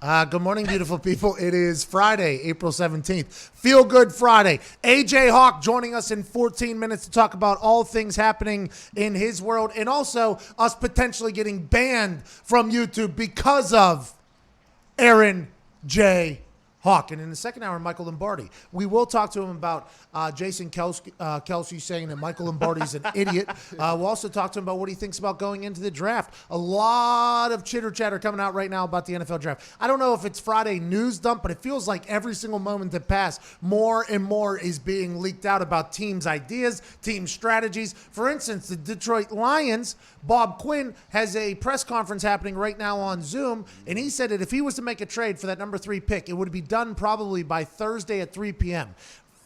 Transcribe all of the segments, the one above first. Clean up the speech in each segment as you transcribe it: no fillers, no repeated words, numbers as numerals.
Good morning, beautiful people. It is Friday, April 17th. Feel Good Friday. AJ Hawk joining us in 14 minutes to talk about all things happening in his world and also us potentially getting banned from YouTube because of Aaron J. Hawk. And in the second hour, Michael Lombardi. We will talk to him about Jason Kelsey saying that Michael Lombardi's an idiot. We'll also talk to him about what he thinks about going into the draft. A lot of chitter-chatter coming out right now about the NFL draft. I don't know if it's Friday news dump, but it feels like every single moment that passed, more and more is being leaked out about teams' ideas, team strategies. For instance, the Detroit Lions, Bob Quinn, has a press conference happening right now on Zoom, and he said that if he was to make a trade for that number 3 pick, it would be done probably by Thursday at 3 p.m.,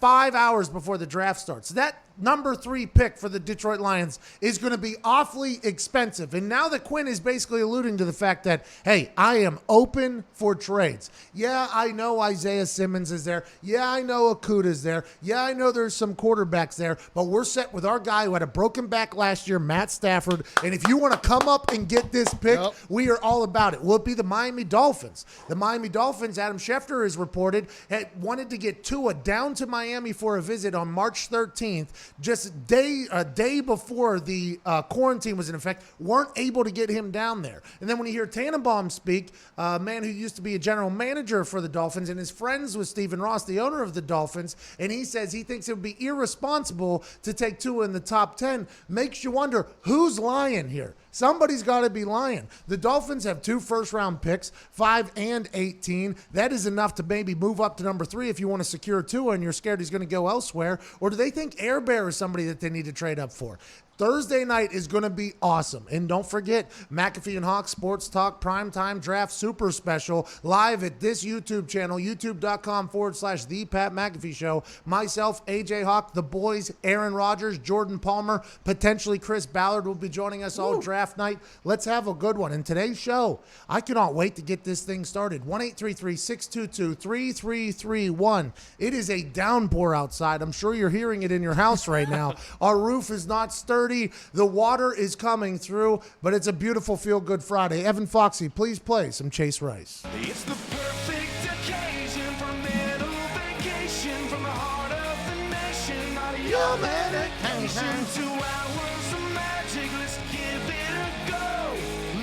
5 hours before the draft starts. That number 3 pick for the Detroit Lions is going to be awfully expensive. And now that Quinn is basically alluding to the fact that, hey, I am open for trades. Yeah, I know Isaiah Simmons is there. Yeah, I know Okudah's there. Yeah, I know there's some quarterbacks there. But we're set with our guy who had a broken back last year, Matt Stafford. And if you want to come up and get this pick, we are all about it. Will it be the Miami Dolphins? The Miami Dolphins, Adam Schefter has reported, had wanted to get Tua down to Miami for a visit on March 13th. Just a day before the quarantine was in effect, weren't able to get him down there. And then when you hear Tannenbaum speak, a man who used to be a general manager for the Dolphins and is friends with Stephen Ross, the owner of the Dolphins, and he says he thinks it would be irresponsible to take Tua in the top 10, makes you wonder, who's lying here? Somebody's got to be lying. The Dolphins have 2 first-round picks, 5 and 18. That is enough to maybe move up to number 3 if you want to secure Tua and you're scared he's going to go elsewhere. Or do they think Air Bear is somebody that they need to trade up for? Thursday night is going to be awesome. And don't forget, McAfee and Hawk Sports Talk Primetime Draft Super Special live at this YouTube channel, youtube.com/The Pat McAfee Show. Myself, AJ Hawk, the boys, Aaron Rodgers, Jordan Palmer, potentially Chris Ballard will be joining us all draft night. Let's have a good one. And today's show, I cannot wait to get this thing started. 1-833-622-3331. It is a downpour outside. I'm sure you're hearing it in your house right now. Our roof is not sturdy. The water is coming through, but it's a beautiful feel-good Friday. Evan Foxy, please play some Chase Rice. It's the perfect occasion for a little vacation from the heart of the nation. Not your medication. 2 hours of magic, let's give it a go.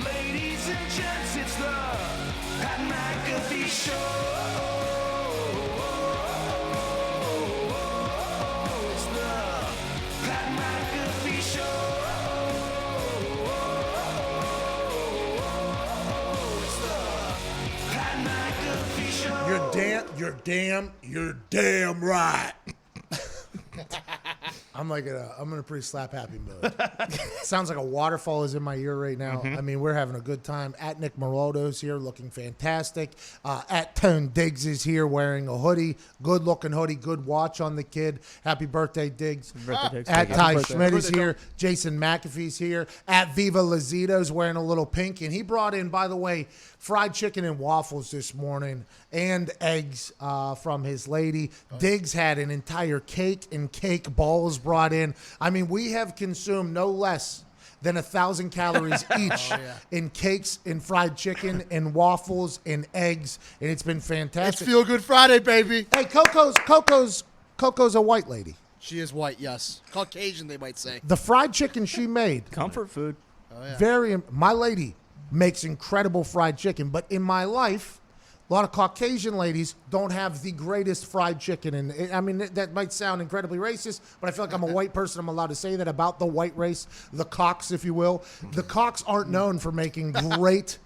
Ladies and gents, it's the Pat McAfee Show. You're damn right. I'm in a pretty slap happy mood. Sounds like a waterfall is in my ear right now. I mean, we're having a good time. At Nick Maroldo's here looking fantastic. At Tone Diggs is here wearing a hoodie. Good looking hoodie. Good watch on the kid. Happy birthday, Diggs. At Ty Schmidt is here. Jason McAfee's here. At Viva Lazito's wearing a little pink. And he brought in, by the way, fried chicken and waffles this morning and eggs from his lady. Diggs had an entire cake and cake balls brought in. I mean, we have consumed no less than 1,000 calories each in cakes and fried chicken and waffles and eggs, and it's been fantastic. It's Feel Good Friday, baby. Hey, Coco's a white lady. She is white, yes. Caucasian, they might say. The fried chicken she made. Comfort food. Oh, yeah. My lady makes incredible fried chicken, but in my life, a lot of Caucasian ladies don't have the greatest fried chicken. And I mean, that might sound incredibly racist, but I feel like I'm a white person. I'm allowed to say that about the white race, the Cox, if you will. The Cox aren't known for making great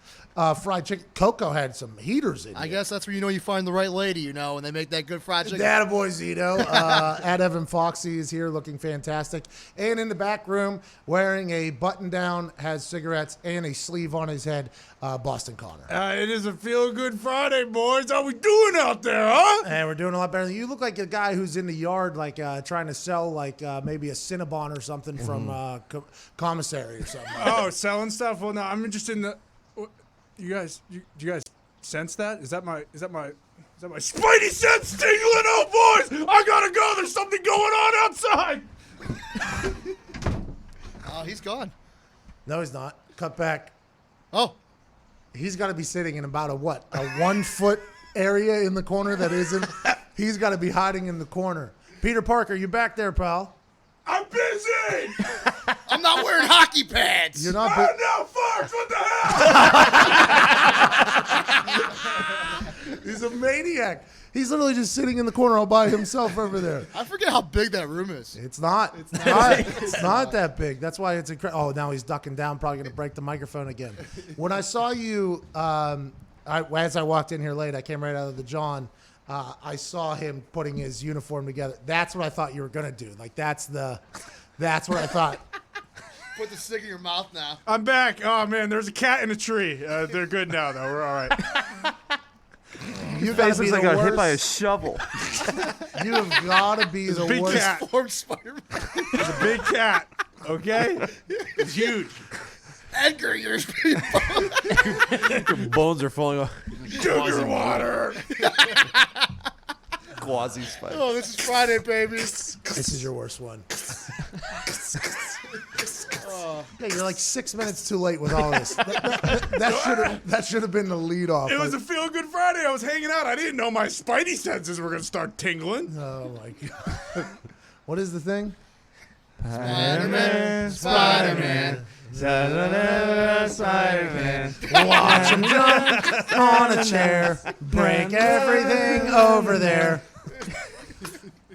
fried chicken. Coco had some heaters in it. I guess that's where you find the right lady, and they make that good fried chicken. Attaboy, Zito. At Evan Foxy is here looking fantastic. And in the back room, wearing a button-down, has cigarettes and a sleeve on his head, Boston Connor. It is a Feel-Good Friday, boys. How we doing out there, huh? And we're doing a lot better. You look like a guy who's in the yard, like trying to sell, maybe a Cinnabon or something from commissary or something. Oh, selling stuff? Well, no, I'm interested in the... Do you guys sense that? Is that my spidey sense tingling? Oh, boys, I gotta go. There's something going on outside. Oh, he's gone. No, he's not. Cut back. Oh. He's got to be sitting in about a 1 foot area in the corner that isn't. He's got to be hiding in the corner. Peter Parker, you back there, pal? I'm busy. I'm not wearing hockey pads. You're not. Oh no, Fox! What the hell? He's a maniac. He's literally just sitting in the corner all by himself over there. I forget how big that room is. It's not. It's not that big. That's why it's incredible. Oh, now he's ducking down, probably going to break the microphone again. When I saw you, as I walked in here late, I came right out of the John. I saw him putting his uniform together. That's what I thought you were going to do. Like, that's what I thought. Put the stick in your mouth now. I'm back. Oh man, there's a cat in a tree. They're good now though. We're all right. You Face gotta be looks like the I got worst. hit by a shovel. You have got to be the big worst. cat. Form Spider-Man. It's a big cat. Okay, it's huge. Edgar, you're Your bones are falling off. Sugar water. Quasi spider. Oh, this is Friday, baby. This is your worst one. Yeah, you're like 6 minutes too late with all this. That should have been the lead off. It was a feel good Friday. I was hanging out. I didn't know my spidey senses were gonna start tingling. Oh my god. What is the thing? Spider-Man. Spider-Man. Spider-Man. Watch him jump on a chair, break everything over there.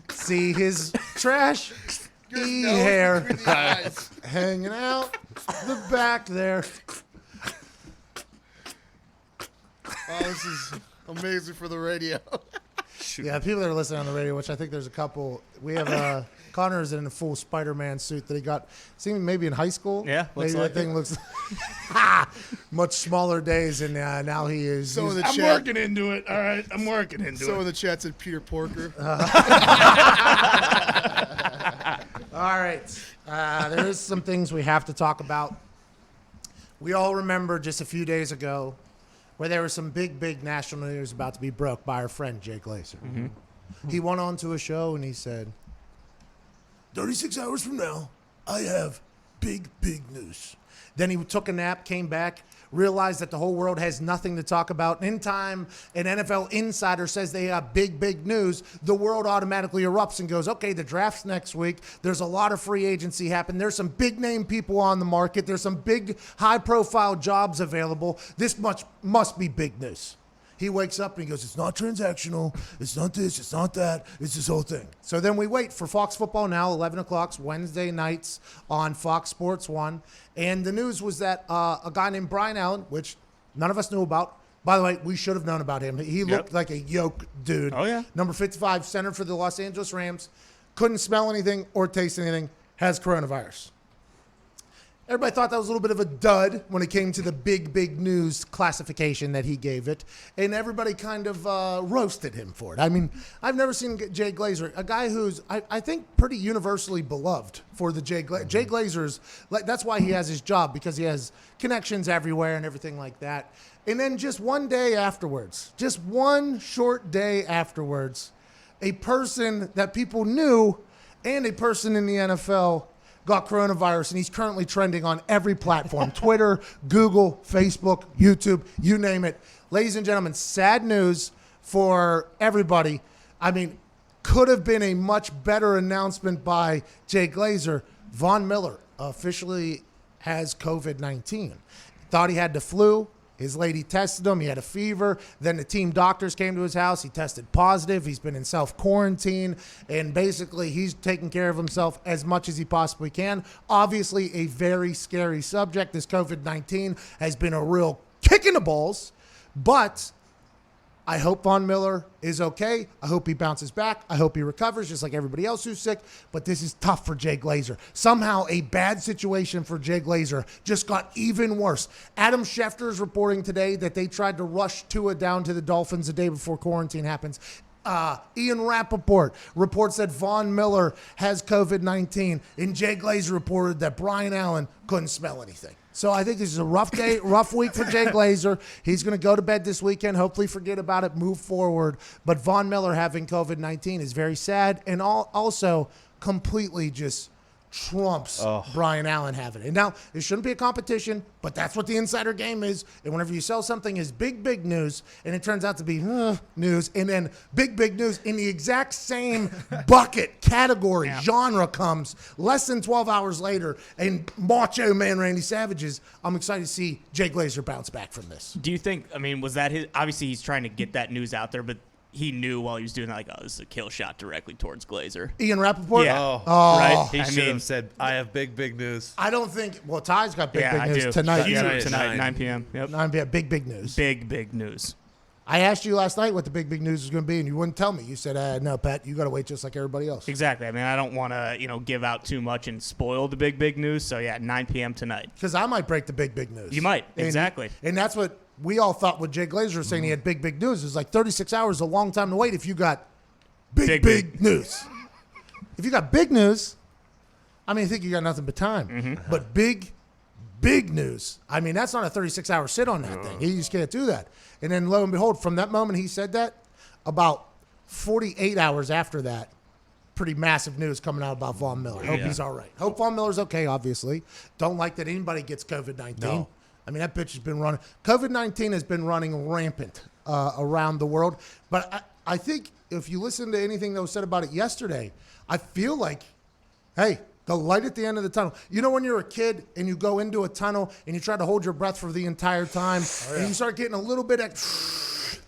See his trash hair Between the eyes. hanging out the back there. Oh, this is amazing for the radio. Yeah, people that are listening on the radio, which I think there's a couple. We have Connor's in a full Spider-Man suit that he got, seen maybe in high school. Yeah, looks maybe like that thing looks much smaller days, and now he is. So in the I'm chat, working into it. All right, I'm working into so in it. the chat said Peter Porker. All right. There is some things we have to talk about. We all remember just a few days ago where there was some big national news about to be broke by our friend Jay Glazer. Mm-hmm. He went on to a show and he said, 36 hours from now, I have big news. Then he took a nap, came back, realized that the whole world has nothing to talk about. And in time, an NFL insider says they have big news, the world automatically erupts and goes, okay, the draft's next week. There's a lot of free agency happening. There's some big name people on the market. There's some big high profile jobs available. This must be big news. He wakes up and he goes, it's not transactional. It's not this. It's not that. It's this whole thing. So then we wait for Fox Football Now, 11 o'clock, Wednesday nights on Fox Sports 1. And the news was that a guy named Brian Allen, which none of us knew about. By the way, we should have known about him. He looked like a yoke dude. Oh, yeah. Number 55, center for the Los Angeles Rams. Couldn't smell anything or taste anything. Has coronavirus. Everybody thought that was a little bit of a dud when it came to the big news classification that he gave it. And everybody kind of roasted him for it. I mean, I've never seen Jay Glazer, a guy who's, I think, pretty universally beloved for the Jay Glazer. Jay Glazer's, like, that's why he has his job, because he has connections everywhere and everything like that. And then just one day afterwards, just one short day afterwards, a person that people knew and a person in the NFL got coronavirus, and he's currently trending on every platform, Twitter, Google, Facebook, YouTube, you name it. Ladies and gentlemen, sad news for everybody. I mean, could have been a much better announcement by Jay Glazer. Von Miller officially has COVID-19. Thought he had the flu. His lady tested him. He had a fever. Then the team doctors came to his house. He tested positive. He's been in self-quarantine. And basically, he's taking care of himself as much as he possibly can. Obviously, a very scary subject. This COVID-19 has been a real kick in the balls. But I hope Von Miller is okay. I hope he bounces back. I hope he recovers just like everybody else who's sick. But this is tough for Jay Glazer. Somehow a bad situation for Jay Glazer just got even worse. Adam Schefter is reporting today that they tried to rush Tua down to the Dolphins the day before quarantine happens. Ian Rappaport reports that Von Miller has COVID-19. And Jay Glazer reported that Brian Allen couldn't smell anything. So I think this is a rough day, rough week for Jay Glazer. He's going to go to bed this weekend, hopefully forget about it, move forward. But Von Miller having COVID-19 is very sad and also completely just trumps Brian Allen having it. And now, it shouldn't be a competition, but that's what the insider game is. And whenever you sell something as big news, and it turns out to be news, and then big news in the exact same bucket, category, genre comes less than 12 hours later, and Macho Man Randy Savage's, I'm excited to see Jay Glazer bounce back from this. Do you think, I mean, was that his, obviously he's trying to get that news out there, but he knew while he was doing that, like, oh, this is a kill shot directly towards Glazer. Ian Rappaport? Yeah. Oh. Right? He I should mean, have said, I have big news. I don't think, well, Ty's got big I news do. tonight. Huge Yeah, tonight, 9. 9 p.m. Yep. 9 p.m. Big news. Big news. I asked you last night what the big news was going to be, and you wouldn't tell me. You said, no, Pat, you got to wait just like everybody else. Exactly. I mean, I don't want to, give out too much and spoil the big news. So, yeah, 9 p.m. tonight. Because I might break the big news. You might. And- Exactly. And that's what we all thought when Jay Glazer was saying he had big news. It was like 36 hours is a long time to wait if you got big news. If you got big news, I mean, I think you got nothing but time. Mm-hmm. But big news, I mean, that's not a 36-hour sit on that thing. You just can't do that. And then lo and behold, from that moment he said that, about 48 hours after that, pretty massive news coming out about Von Miller. Hope he's all right. Hope Von Miller's okay, obviously. Don't like that anybody gets COVID-19. No. I mean, that bitch has been running. COVID-19 has been running rampant around the world. But I think if you listen to anything that was said about it yesterday, I feel like, hey, the light at the end of the tunnel. You know when you're a kid and you go into a tunnel and you try to hold your breath for the entire time and you start getting a little bit of...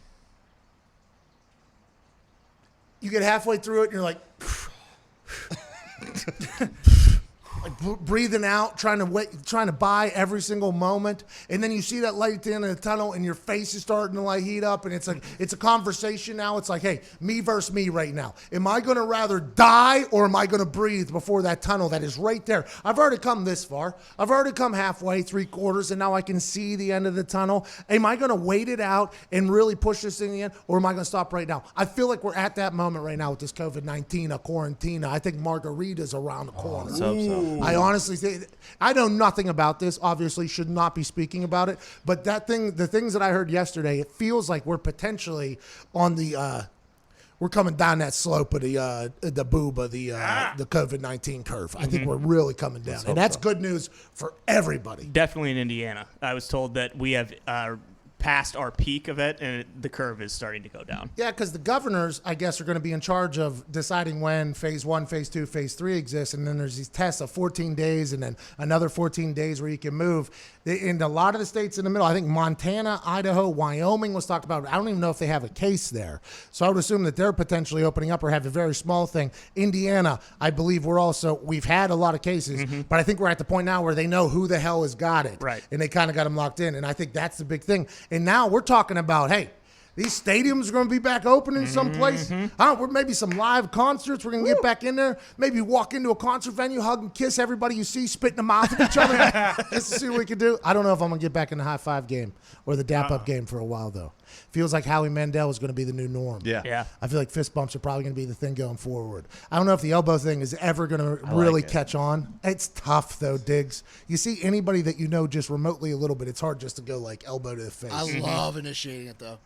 You get halfway through it and you're like... breathing out, trying to buy every single moment, and then you see that light at the end of the tunnel, and your face is starting to like heat up, and it's like it's a conversation now. It's like, hey, me versus me right now. Am I going to rather die or am I going to breathe before that tunnel that is right there? I've already come this far. I've already come halfway, 3/4, and now I can see the end of the tunnel. Am I going to wait it out and really push this thing in, or am I going to stop right now? I feel like we're at that moment right now with this COVID-19 quarantine. I think margarita's around the corner. Let's hope so. I honestly think I know nothing about this. Obviously, should not be speaking about it. But the things that I heard yesterday, it feels like we're potentially on the we're coming down that slope of the COVID-19 curve. I think we're really coming down, and that's good news for everybody. Definitely in Indiana. I was told that we have passed our peak of it, and the curve is starting to go down. Yeah, because the governors, I guess, are going to be in charge of deciding when phase 1, phase 2, phase 3 exists. And then there's these tests of 14 days and then another 14 days where you can move. In a lot of the states in the middle, I think Montana, Idaho, Wyoming was talked about. I don't even know if they have a case there. So I would assume that they're potentially opening up or have a very small thing. Indiana, I believe we've had a lot of cases, but I think we're at the point now where they know who the hell has got it. Right. And they kind of got them locked in. And I think that's the big thing. And now we're talking about, hey, these stadiums are going to be back open in some place. Maybe some live concerts. We're going to get back in there. Maybe walk into a concert venue, hug and kiss everybody you see, spit in the mouth of each other. Just to see what we can do. I don't know if I'm going to get back in the high five game or the dap up game for a while, though. Feels like Howie Mandel is going to be the new norm. Yeah. I feel like fist bumps are probably going to be the thing going forward. I don't know if the elbow thing is ever going to really catch on. It's tough, though, Diggs. You see anybody that you know just remotely a little bit, it's hard just to go like elbow to the face. I love initiating it, though.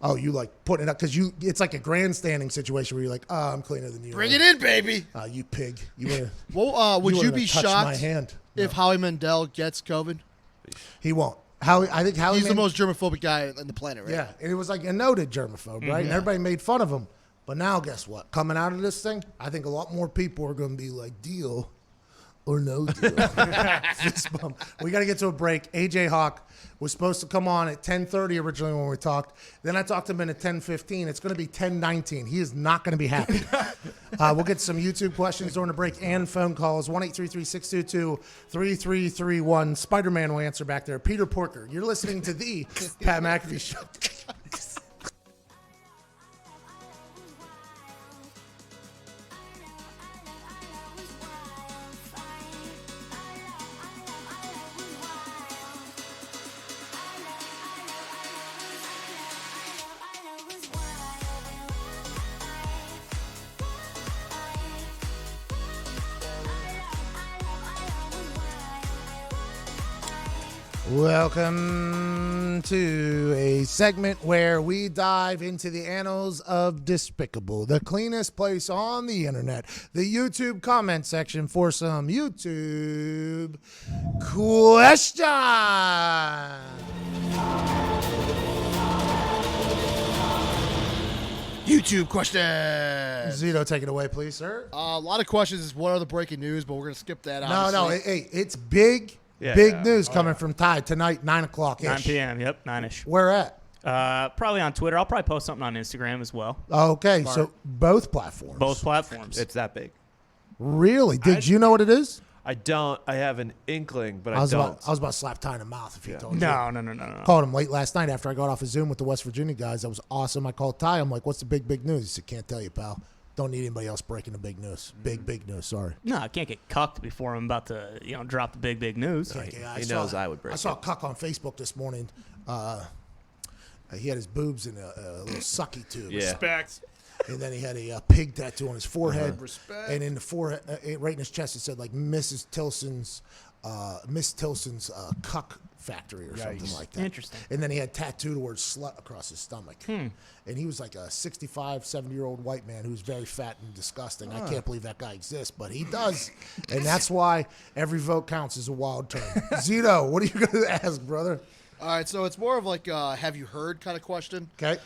Oh, you like putting it up because it's like a grandstanding situation where you're like, oh, I'm cleaner than you. Bring it in, baby. You pig. You wanna, Well, would you be touch my shocked hand? if Howie Mandel gets COVID? He won't. I think Howie. He's the most germophobic guy on the planet, right? Yeah, and it was like a noted germaphobe, right? And everybody made fun of him. But now, guess what? Coming out of this thing, I think a lot more people are going to be like, deal or no deal. Fist bump. We got to get to a break. AJ Hawk was supposed to come on at 10:30 originally when we talked. Then I talked to him at 10:15. It's going to be 10:19. He is not going to be happy. We'll get some YouTube questions during the break and phone calls. 1-833-622-3331. Spider-Man will answer back there. Peter Porker, you're listening to the Pat McAfee Show. Welcome to a segment where we dive into the annals of Despicable, the cleanest place on the internet, the YouTube comment section for some YouTube questions. YouTube question. Zito, take it away, please, sir. A lot of questions is what are the breaking news, but we're going to skip that out. No, hey, it's big news coming from Ty tonight, 9 o'clock. 9 p.m. Yep, 9ish. Where at? Probably on Twitter. I'll probably post something on Instagram as well. Okay, so both platforms. Both platforms. It's that big. Really? Did you know what it is? I don't. I have an inkling, but I was don't. about to slap Ty in the mouth if he told you. No. Called him late last night after I got off a Zoom with the West Virginia guys. That was awesome. I called Ty. I'm like, what's the big news? He said, can't tell you, pal. Don't need anybody else breaking the big news. Big news, sorry. No, I can't get cucked before I'm about to, drop the big news. Yeah, He knows I would break I saw it. Cuck on Facebook this morning. He had his boobs in a little sucky tube. Yeah. Respect. And then he had a pig tattoo on his forehead. Respect. And in the forehead, right in his chest, it said like Miss Tilson's cuck factory or something like that. Interesting. And then he had tattooed the word slut across his stomach. And he was like a 65, 70-year-old white man who's very fat and disgusting. I can't believe that guy exists, but he does. And that's why every vote counts as a wild term. Zito, what are you going to ask, brother? All right, so it's more of like have you heard kind of question. Okay.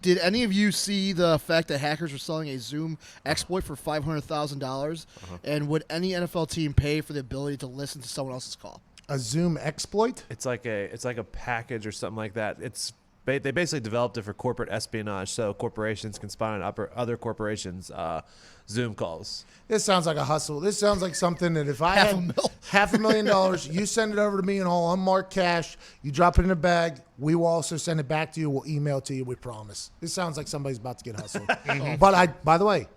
Did any of you see the fact that hackers were selling a Zoom exploit for $500,000? And would any NFL team pay for the ability to listen to someone else's call? A Zoom exploit? It's like a package or something like that. They basically developed it for corporate espionage, so corporations can spy on other corporations' Zoom calls. This sounds like a hustle. This sounds like something that if I had $500,000, you send it over to me in all unmarked cash, you drop it in a bag, we will also send it back to you, we'll email it to you, we promise. This sounds like somebody's about to get hustled. But by the way,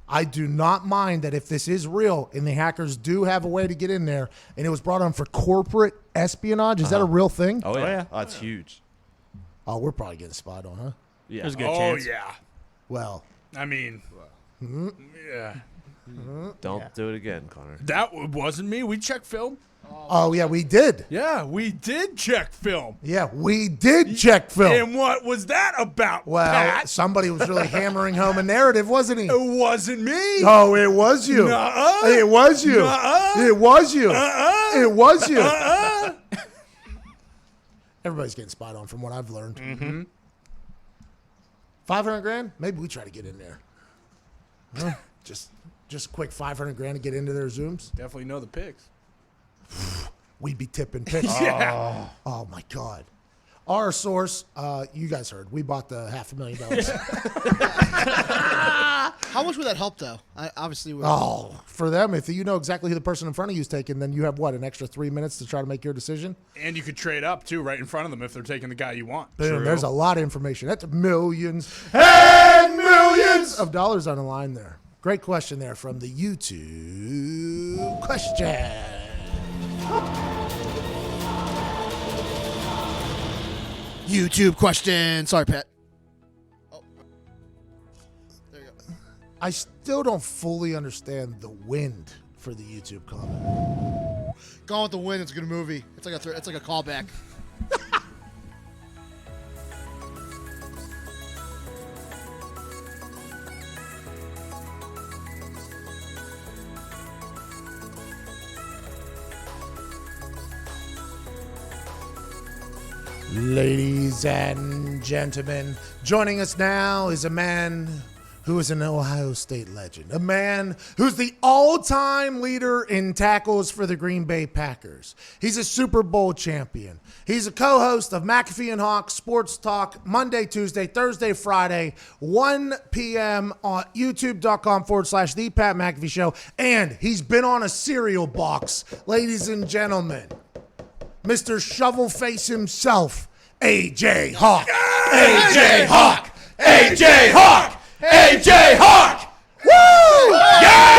I do not mind that if this is real and the hackers do have a way to get in there and it was brought on for corporate espionage, is that a real thing? Oh, yeah. yeah. Oh, it's huge. Oh, we're probably getting spied on, huh? Yeah. There's a good Oh, chance. yeah. Well, I mean, yeah. Don't do it again, Connor. That wasn't me. We checked film. oh yeah, we did. Yeah, we did check film. Yeah, we did check film. And what was that about, Well, Pat? somebody was really hammering home a narrative, wasn't he? It wasn't me. Oh, it was you. Nuh-uh. It was you. Nuh-uh. It was you. Uh-uh. It was you. Uh-uh. Everybody's getting spied on from what I've learned. Mm-hmm. $500,000? Maybe we try to get in there. Huh? Just quick $500,000 to get into their Zooms. Definitely know the picks. We'd be tipping picks. Yeah. Oh my God. Our source, you guys heard, we bought the $500,000. How much would that help, though? Obviously, For them, if you know exactly who the person in front of you is taking, then you have what, an extra 3 minutes to try to make your decision? And you could trade up, too, right in front of them if they're taking the guy you want. Boom, there's a lot of information. That's millions and millions of dollars on the line there. Great question there from the YouTube question. YouTube question. Sorry, Pat. Oh. There you go. I still don't fully understand the wind for the YouTube comment. Gone with the Wind. It's a good movie. It's like a callback. Ladies and gentlemen, joining us now is a man who is an Ohio State legend, a man who's the all-time leader in tackles for the Green Bay Packers. He's a Super Bowl champion. He's a co-host of McAfee and Hawk Sports Talk Monday, Tuesday, Thursday, Friday, 1 p.m. on youtube.com/The Pat McAfee Show. And he's been on a cereal box, ladies and gentlemen. Mr. Shovel Face himself, AJ Hawk. AJ Hawk. AJ Hawk. AJ Hawk. Woo! Yeah!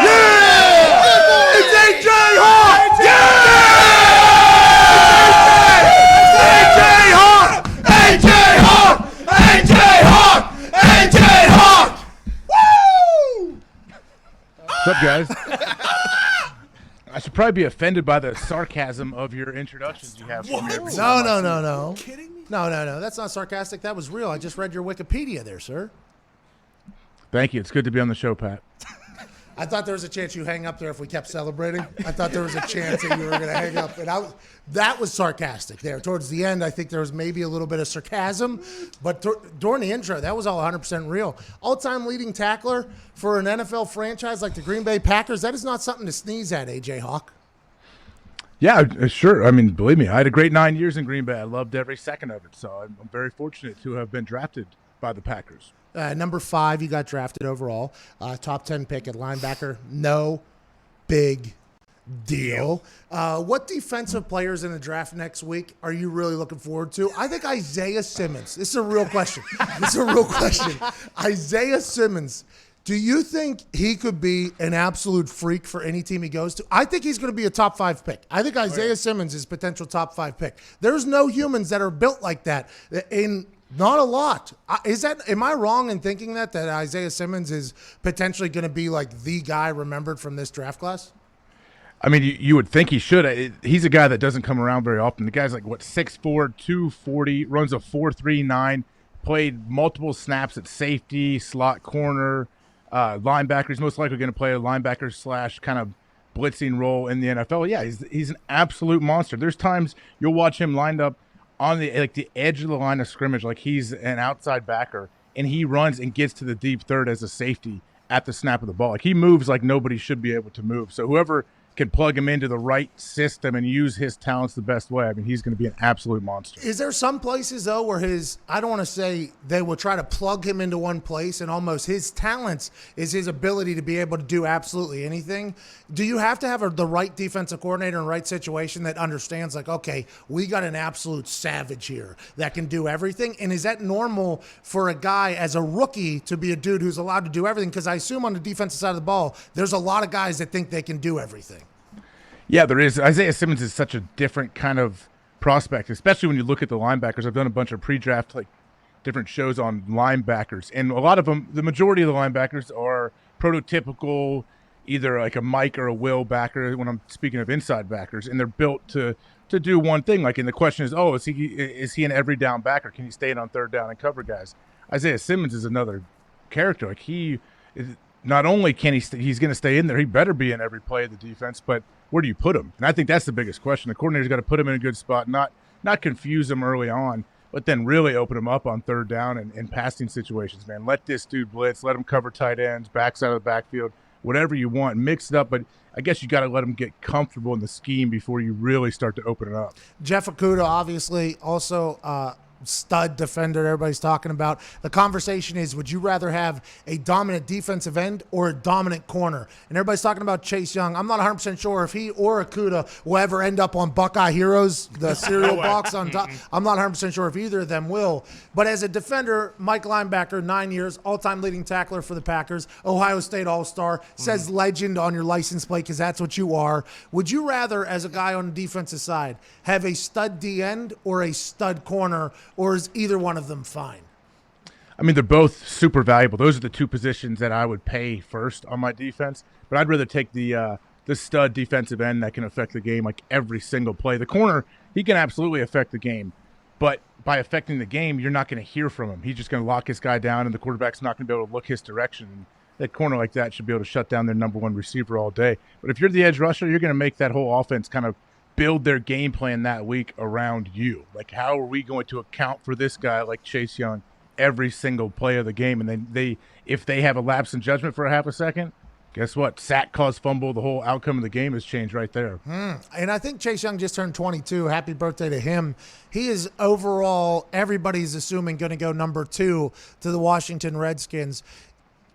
Yeah! It's AJ Hawk. Yeah! AJ Hawk. AJ Hawk. AJ Hawk. Woo! What's up, guys? I should probably be offended by the sarcasm of your introductions you have. For me every time I see it. No. Kidding me? No. That's not sarcastic. That was real. I just read your Wikipedia there, sir. Thank you. It's good to be on the show, Pat. I thought there was a chance you hang up there if we kept celebrating. I thought there was a chance that you were going to hang up. And that was sarcastic there. Towards the end, I think there was maybe a little bit of sarcasm. But during the intro, that was all 100% real. All-time leading tackler for an NFL franchise like the Green Bay Packers, that is not something to sneeze at, A.J. Hawk. Yeah, sure. I mean, believe me, I had a great 9 years in Green Bay. I loved every second of it. So I'm very fortunate to have been drafted by the Packers. Number 5, you got drafted overall. Top 10 pick at linebacker. No big deal. What defensive players in the draft next week are you really looking forward to? I think Isaiah Simmons. This is a real question. Isaiah Simmons. Do you think he could be an absolute freak for any team he goes to? I think he's going to be a top 5 pick. I think Isaiah Simmons is potential top 5 pick. There's no humans that are built like that. Not a lot. Am I wrong in thinking that Isaiah Simmons is potentially going to be like the guy remembered from this draft class? I mean, you would think he should. He's a guy that doesn't come around very often. The guy's like, 6'4", 240, runs a 4.39, played multiple snaps at safety, slot corner, linebacker. He's most likely going to play a linebacker / kind of blitzing role in the NFL. Yeah, he's an absolute monster. There's times you'll watch him lined up on the edge of the line of scrimmage, like he's an outside backer, and he runs and gets to the deep third as a safety at the snap of the ball. Like he moves like nobody should be able to move. So whoever can plug him into the right system and use his talents the best way, I mean, he's going to be an absolute monster. Is there some places, though, where I don't want to say they will try to plug him into one place, and almost his talents is his ability to be able to do absolutely anything? Do you have to have the right defensive coordinator in the right situation that understands, like, okay, we got an absolute savage here that can do everything? And is that normal for a guy as a rookie to be a dude who's allowed to do everything? Because I assume on the defensive side of the ball, there's a lot of guys that think they can do everything. Yeah, there is. Isaiah Simmons is such a different kind of prospect, especially when you look at the linebackers. I've done a bunch of pre-draft, different shows on linebackers, and a lot of them, the majority of the linebackers are prototypical, either like a Mike or a Will backer when I'm speaking of inside backers, and they're built to do one thing. And the question is, is he an every down backer? Can he stay in on third down and cover guys? Isaiah Simmons is another character. Not only can he's going to stay in there, he better be in every play of the defense, but where do you put him? And I think that's the biggest question. The coordinator's got to put him in a good spot, not confuse him early on, but then really open him up on third down and passing situations, man. Let this dude blitz. Let him cover tight ends, backs out of the backfield, whatever you want. Mix it up, but I guess you got to let him get comfortable in the scheme before you really start to open it up. Jeff Okudah, obviously, also stud defender everybody's talking about. The conversation is, would you rather have a dominant defensive end or a dominant corner? And everybody's talking about Chase Young. I'm not 100% sure if he or Okudah will ever end up on Buckeye Heroes, the cereal box on top. I'm not 100% sure if either of them will. But as a defender, Mike linebacker, 9 years, all-time leading tackler for the Packers, Ohio State All-Star, says legend on your license plate because that's what you are. Would you rather, as a guy on the defensive side, have a stud D-end or a stud corner, or is either one of them fine? I mean, they're both super valuable. Those are the two positions that I would pay first on my defense. But I'd rather take the stud defensive end that can affect the game like every single play. The corner, he can absolutely affect the game. But by affecting the game, you're not going to hear from him. He's just going to lock his guy down, and the quarterback's not going to be able to look his direction. And that corner like that should be able to shut down their number one receiver all day. But if you're the edge rusher, you're going to make that whole offense kind of build their game plan that week around you. Like, how are we going to account for this guy like Chase Young every single play of the game? And then if they have a lapse in judgment for a half a second, guess what? Sack, cause, fumble, the whole outcome of the game has changed right there. And I think Chase Young just turned 22. Happy birthday to him. He is overall, everybody's assuming, going to go number 2 to the Washington Redskins.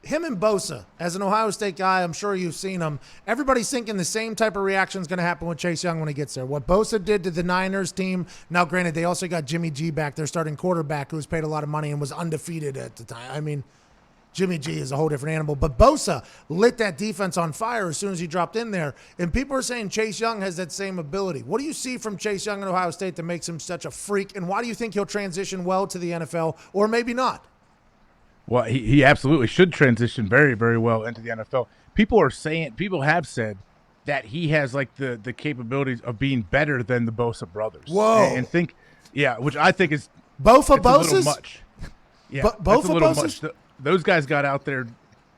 Him and Bosa, as an Ohio State guy, I'm sure you've seen him. Everybody's thinking the same type of reaction is going to happen with Chase Young when he gets there. What Bosa did to the Niners team, now granted, they also got Jimmy G back, their starting quarterback, who was paid a lot of money and was undefeated at the time. I mean, Jimmy G is a whole different animal. But Bosa lit that defense on fire as soon as he dropped in there. And people are saying Chase Young has that same ability. What do you see from Chase Young at Ohio State that makes him such a freak? And why do you think he'll transition well to the NFL, or maybe not? Well, he absolutely should transition very, very well into the NFL. People have said that he has like the capabilities of being better than the Bosa brothers. Whoa. And think, which I think is Both of it's a little Bosa's? much. Yeah, Both that's a of little Bosa's? much. Those guys got out there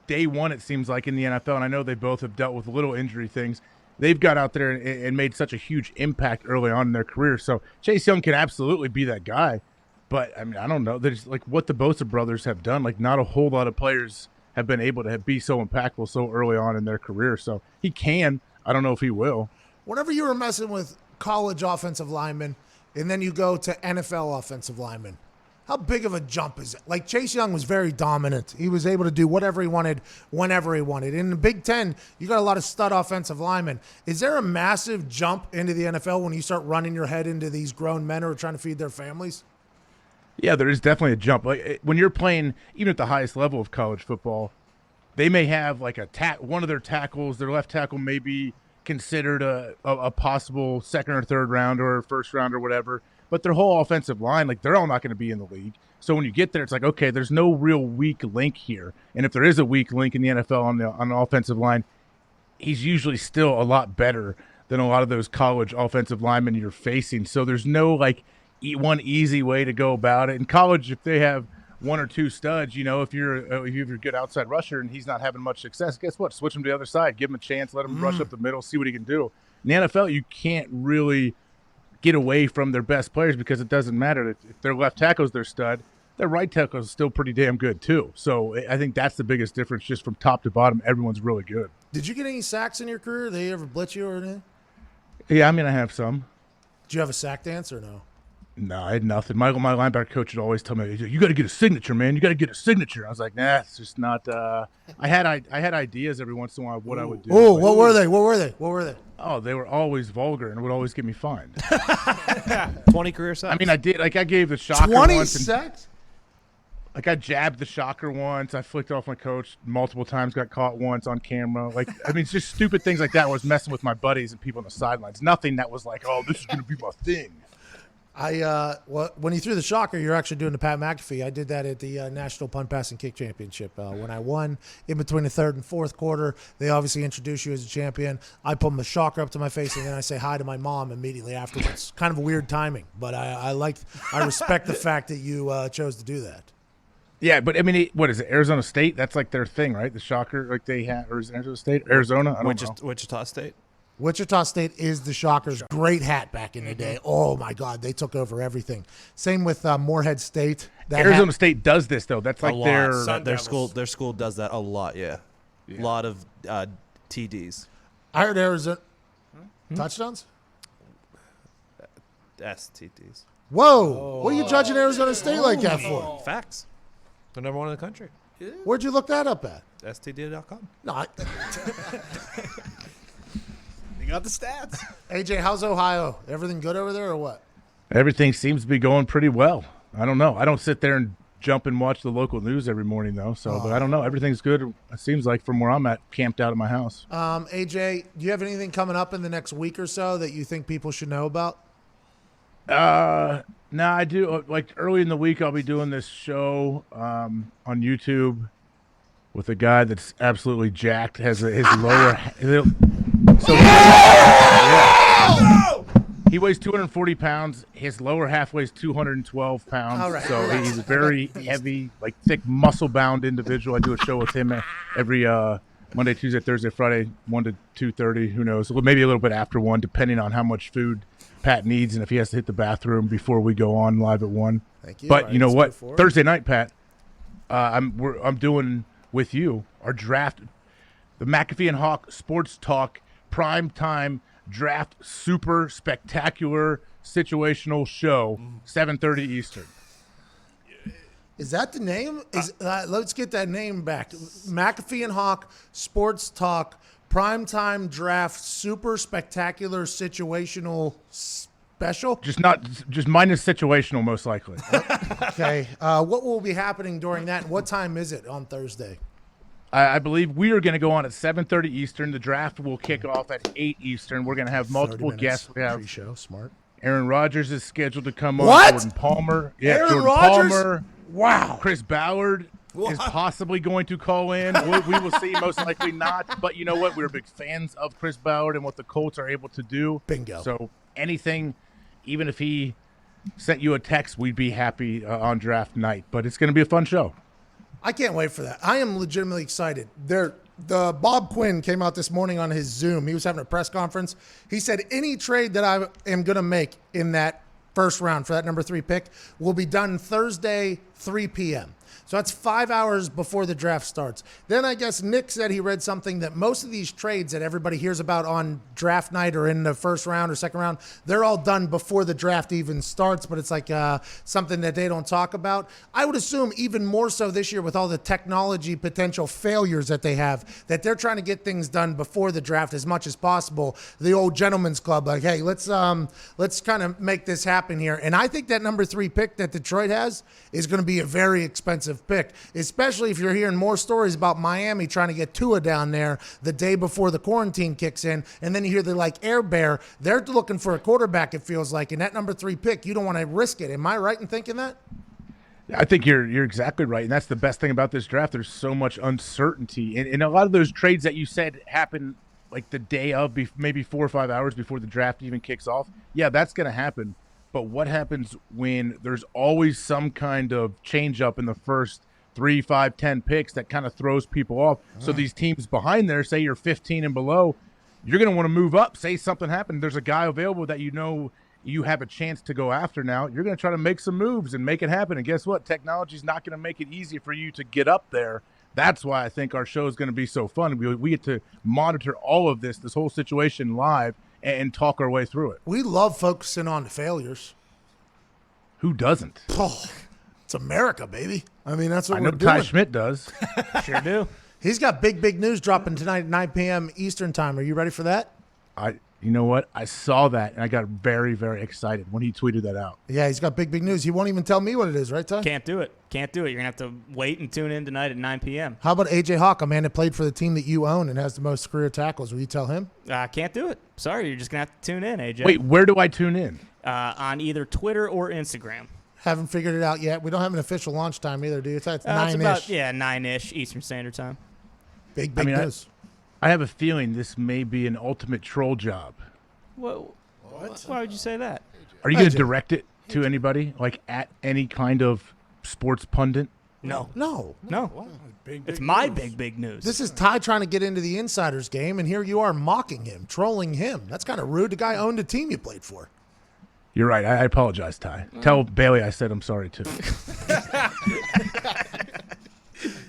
day one, it seems like, in the NFL, and I know they both have dealt with little injury things. They've got out there and made such a huge impact early on in their career. So Chase Young can absolutely be that guy. But, I mean, I don't know. There's like what the Bosa brothers have done. Like, not a whole lot of players have been able to be so impactful so early on in their career. So he can. I don't know if he will. Whenever you were messing with college offensive linemen and then you go to NFL offensive linemen, how big of a jump is it? Like Chase Young was very dominant. He was able to do whatever he wanted, whenever he wanted. In the Big Ten, you got a lot of stud offensive linemen. Is there a massive jump into the NFL when you start running your head into these grown men who are trying to feed their families? Yeah, there is definitely a jump. Like when you're playing, even at the highest level of college football, they may have like one of their tackles, their left tackle may be considered a possible second or third round or first round or whatever. But their whole offensive line, like, they're all not going to be in the league. So when you get there, it's like, okay, there's no real weak link here. And if there is a weak link in the NFL on the offensive line, he's usually still a lot better than a lot of those college offensive linemen you're facing. So there's no, like, one easy way to go about it. In college, if they have one or two studs, if you're a good outside rusher and he's not having much success, guess what? Switch him to the other side. Give him a chance. Let him rush up the middle, see what he can do. In the NFL, you can't really get away from their best players because it doesn't matter. If their left tackle's their stud, their right tackle is still pretty damn good too. So I think that's the biggest difference. Just from top to bottom, everyone's really good. Did you get any sacks in your career? Did they ever blitz you or anything? Yeah, I mean, I have some. Did you have a sack dance or no? No, I had nothing. My linebacker coach would always tell me, "You got to get a signature, man. You got to get a signature." I was like, "Nah, it's just not." I had ideas every once in a while of what I would do. Oh, but- what were they? What were they? What were they? Oh, they were always vulgar and would always get me fined. 20 career sacks. I mean, I did. Like, I gave the shocker 20 once. And, sacks? like, I jabbed the shocker once. I flicked off my coach multiple times. Got caught once on camera. Like, I mean, it's just stupid things like that. I was messing with my buddies and people on the sidelines. Nothing that was like, oh, this is going to be my thing. When you threw the shocker, you're actually doing the Pat McAfee. I did that at the National Punt, Pass, and Kick Championship. When I won in between the third and fourth quarter, they obviously introduce you as a champion. I put the shocker up to my face, and then I say hi to my mom immediately afterwards. Kind of a weird timing, but I respect the fact that you chose to do that. Yeah, but I mean, what is it? Arizona State? That's like their thing, right? The shocker, like they have, or is it Arizona State? Arizona? I don't know. Wichita State. Wichita State is the Shockers' great hat back in the day. Oh, my God. They took over everything. Same with Morehead State. Arizona State does this, though. That's like a their lot. Their school does that a lot, yeah. A lot of TDs. I heard Arizona. Touchdowns? STDs. Whoa. What are you judging Arizona State like that for? Facts. They're number one in the country. Where'd you look that up at? STD.com. No, You got the stats. AJ, how's Ohio? Everything good over there or what? Everything seems to be going pretty well. I don't know. I don't sit there and jump and watch the local news every morning, though. So, but I don't know. Everything's good. It seems like from where I'm at, camped out at my house. AJ, do you have anything coming up in the next week or so that you think people should know about? No, I do. Like early in the week, I'll be doing this show on YouTube with a guy that's absolutely jacked. Has his lower. So he weighs 240 pounds. His lower half weighs 212 pounds. All right. So he's a very heavy, like thick, muscle-bound individual. I do a show with him every Monday, Tuesday, Thursday, Friday, 1 to 2:30. Who knows? Maybe a little bit after 1, depending on how much food Pat needs and if he has to hit the bathroom before we go on live at 1. Thank you. But All you know right, what? let's move forward. Thursday night, Pat, I'm doing with you our draft, the McAfee and Hawk Sports Talk prime time draft super spectacular situational show, 7:30 Eastern. Is that the name? Let's get that name back. McAfee and Hawk Sports Talk Primetime Draft Super Spectacular Situational Special. Just minus situational, most likely. Okay. What will be happening during that? And what time is it on Thursday? I believe we are going to go on at 7:30 Eastern. The draft will kick off at 8 Eastern. We're going to have multiple 30 minutes guests. We have pre-show. Smart. Aaron Rodgers is scheduled to come on. What? Jordan Palmer. Yeah, Aaron Jordan Rodgers? Palmer. Wow. Chris Ballard. is possibly going to call in. We will see. Most likely not. But you know what? We're big fans of Chris Ballard and what the Colts are able to do. Bingo. So anything, even if he sent you a text, we'd be happy on draft night. But it's going to be a fun show. I can't wait for that. I am legitimately excited. The Bob Quinn came out this morning on his Zoom. He was having a press conference. He said any trade that I am going to make in that first round for that number 3 pick will be done Thursday, 3 p.m. So that's 5 hours before the draft starts. Then I guess Nick said he read something that most of these trades that everybody hears about on draft night or in the first round or second round, they're all done before the draft even starts, but it's like something that they don't talk about. I would assume even more so this year with all the technology potential failures that they have, that they're trying to get things done before the draft as much as possible. The old gentleman's club, like, hey, let's kind of make this happen here. And I think that number 3 pick that Detroit has is going to be a very expensive pick, especially if you're hearing more stories about Miami trying to get Tua down there the day before the quarantine kicks in, and then you hear they're like Air Bear. They're looking for a quarterback, it feels like, and that number 3 pick, you don't want to risk it. Am I right in thinking that? I think you're exactly right, and that's the best thing about this draft. There's so much uncertainty, and a lot of those trades that you said happen like the day of, maybe 4 or 5 hours before the draft even kicks off. Yeah, that's going to happen. But what happens when there's always some kind of change up in the first 3, 5, 10 picks that kind of throws people off? So these teams behind there, say you're 15 and below, you're going to want to move up. Say something happened. There's a guy available that you know you have a chance to go after now. You're going to try to make some moves and make it happen. And guess what? Technology is not going to make it easy for you to get up there. That's why I think our show is going to be so fun. We get to monitor all of this whole situation live and talk our way through it. We love focusing on the failures. Who doesn't? Oh, it's America, baby. I mean, that's what I we're know doing. Ty Schmidt does. Sure do. He's got big news dropping tonight at 9 p.m. Eastern time. Are you ready for that? You know what? I saw that, and I got very, very excited when he tweeted that out. Yeah, he's got big news. He won't even tell me what it is, right, Ty? Can't do it. You're going to have to wait and tune in tonight at 9 p.m. How about A.J. Hawk, a man that played for the team that you own and has the most career tackles? Will you tell him? Can't do it. Sorry, you're just going to have to tune in, AJ. Wait, where do I tune in? On either Twitter or Instagram. Haven't figured it out yet. We don't have an official launch time either, do you? It's 9-ish. It's about, 9-ish Eastern Standard Time. Big news. I have a feeling this may be an ultimate troll job. What? Why would you say that? Are you going to direct it to anybody, like at any kind of sports pundit? No. No. It's my big news. This is Ty trying to get into the insiders game, and here you are mocking him, trolling him. That's kind of rude. The guy owned a team you played for. You're right. I apologize, Ty. Tell Bailey I said I'm sorry, too.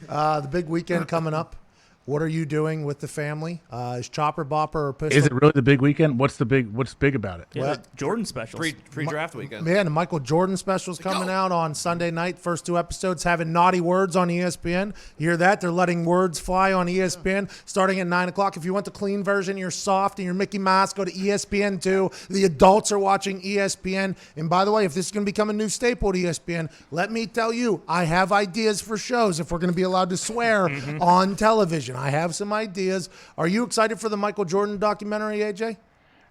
The big weekend coming up. What are you doing with the family? Is Chopper Bopper or Pistol? Is it really the big weekend? What's big about it? the Jordan specials. Pre-draft weekend. Man, the Michael Jordan special's coming out on Sunday night. First 2 episodes having naughty words on ESPN. You hear that? They're letting words fly on ESPN starting at 9 o'clock. If you want the clean version, you're soft and you're Mickey Mouse, go to ESPN 2. The adults are watching ESPN. And by the way, if this is going to become a new staple at ESPN, let me tell you, I have ideas for shows if we're going to be allowed to swear on television. I have some ideas. Are you excited for the Michael Jordan documentary, AJ?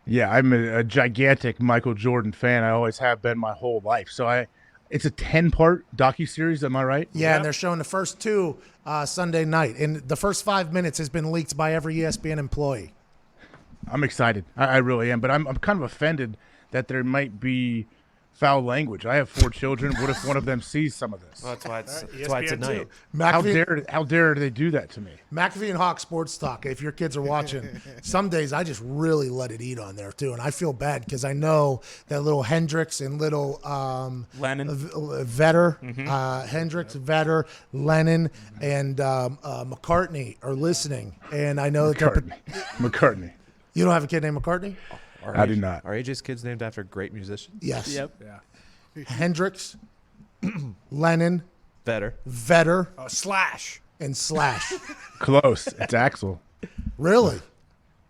Yeah, I'm a gigantic Michael Jordan fan. I always have been my whole life. So it's a 10-part docuseries, am I right? Yeah, and they're showing the first 2 Sunday night. And the first 5 minutes has been leaked by every ESPN employee. I'm excited. I really am. But I'm kind of offended that there might be foul language. I have 4 children. What if one of them sees some of this? Well, that's why it's at night. How dare they do that to me? McAfee and Hawk Sports Talk. If your kids are watching, some days I just really let it eat on there too, and I feel bad because I know that little Hendricks and little Lennon, Vetter, Hendricks, Vetter, Lennon, and McCartney are listening, and I know that McCartney. You don't have a kid named McCartney? I do not. Are AJ's kids named after great musicians? Yes. Yep. Yeah. Hendricks, Lennon, Vetter. Slash. and Slash. Close. It's Axel. Really?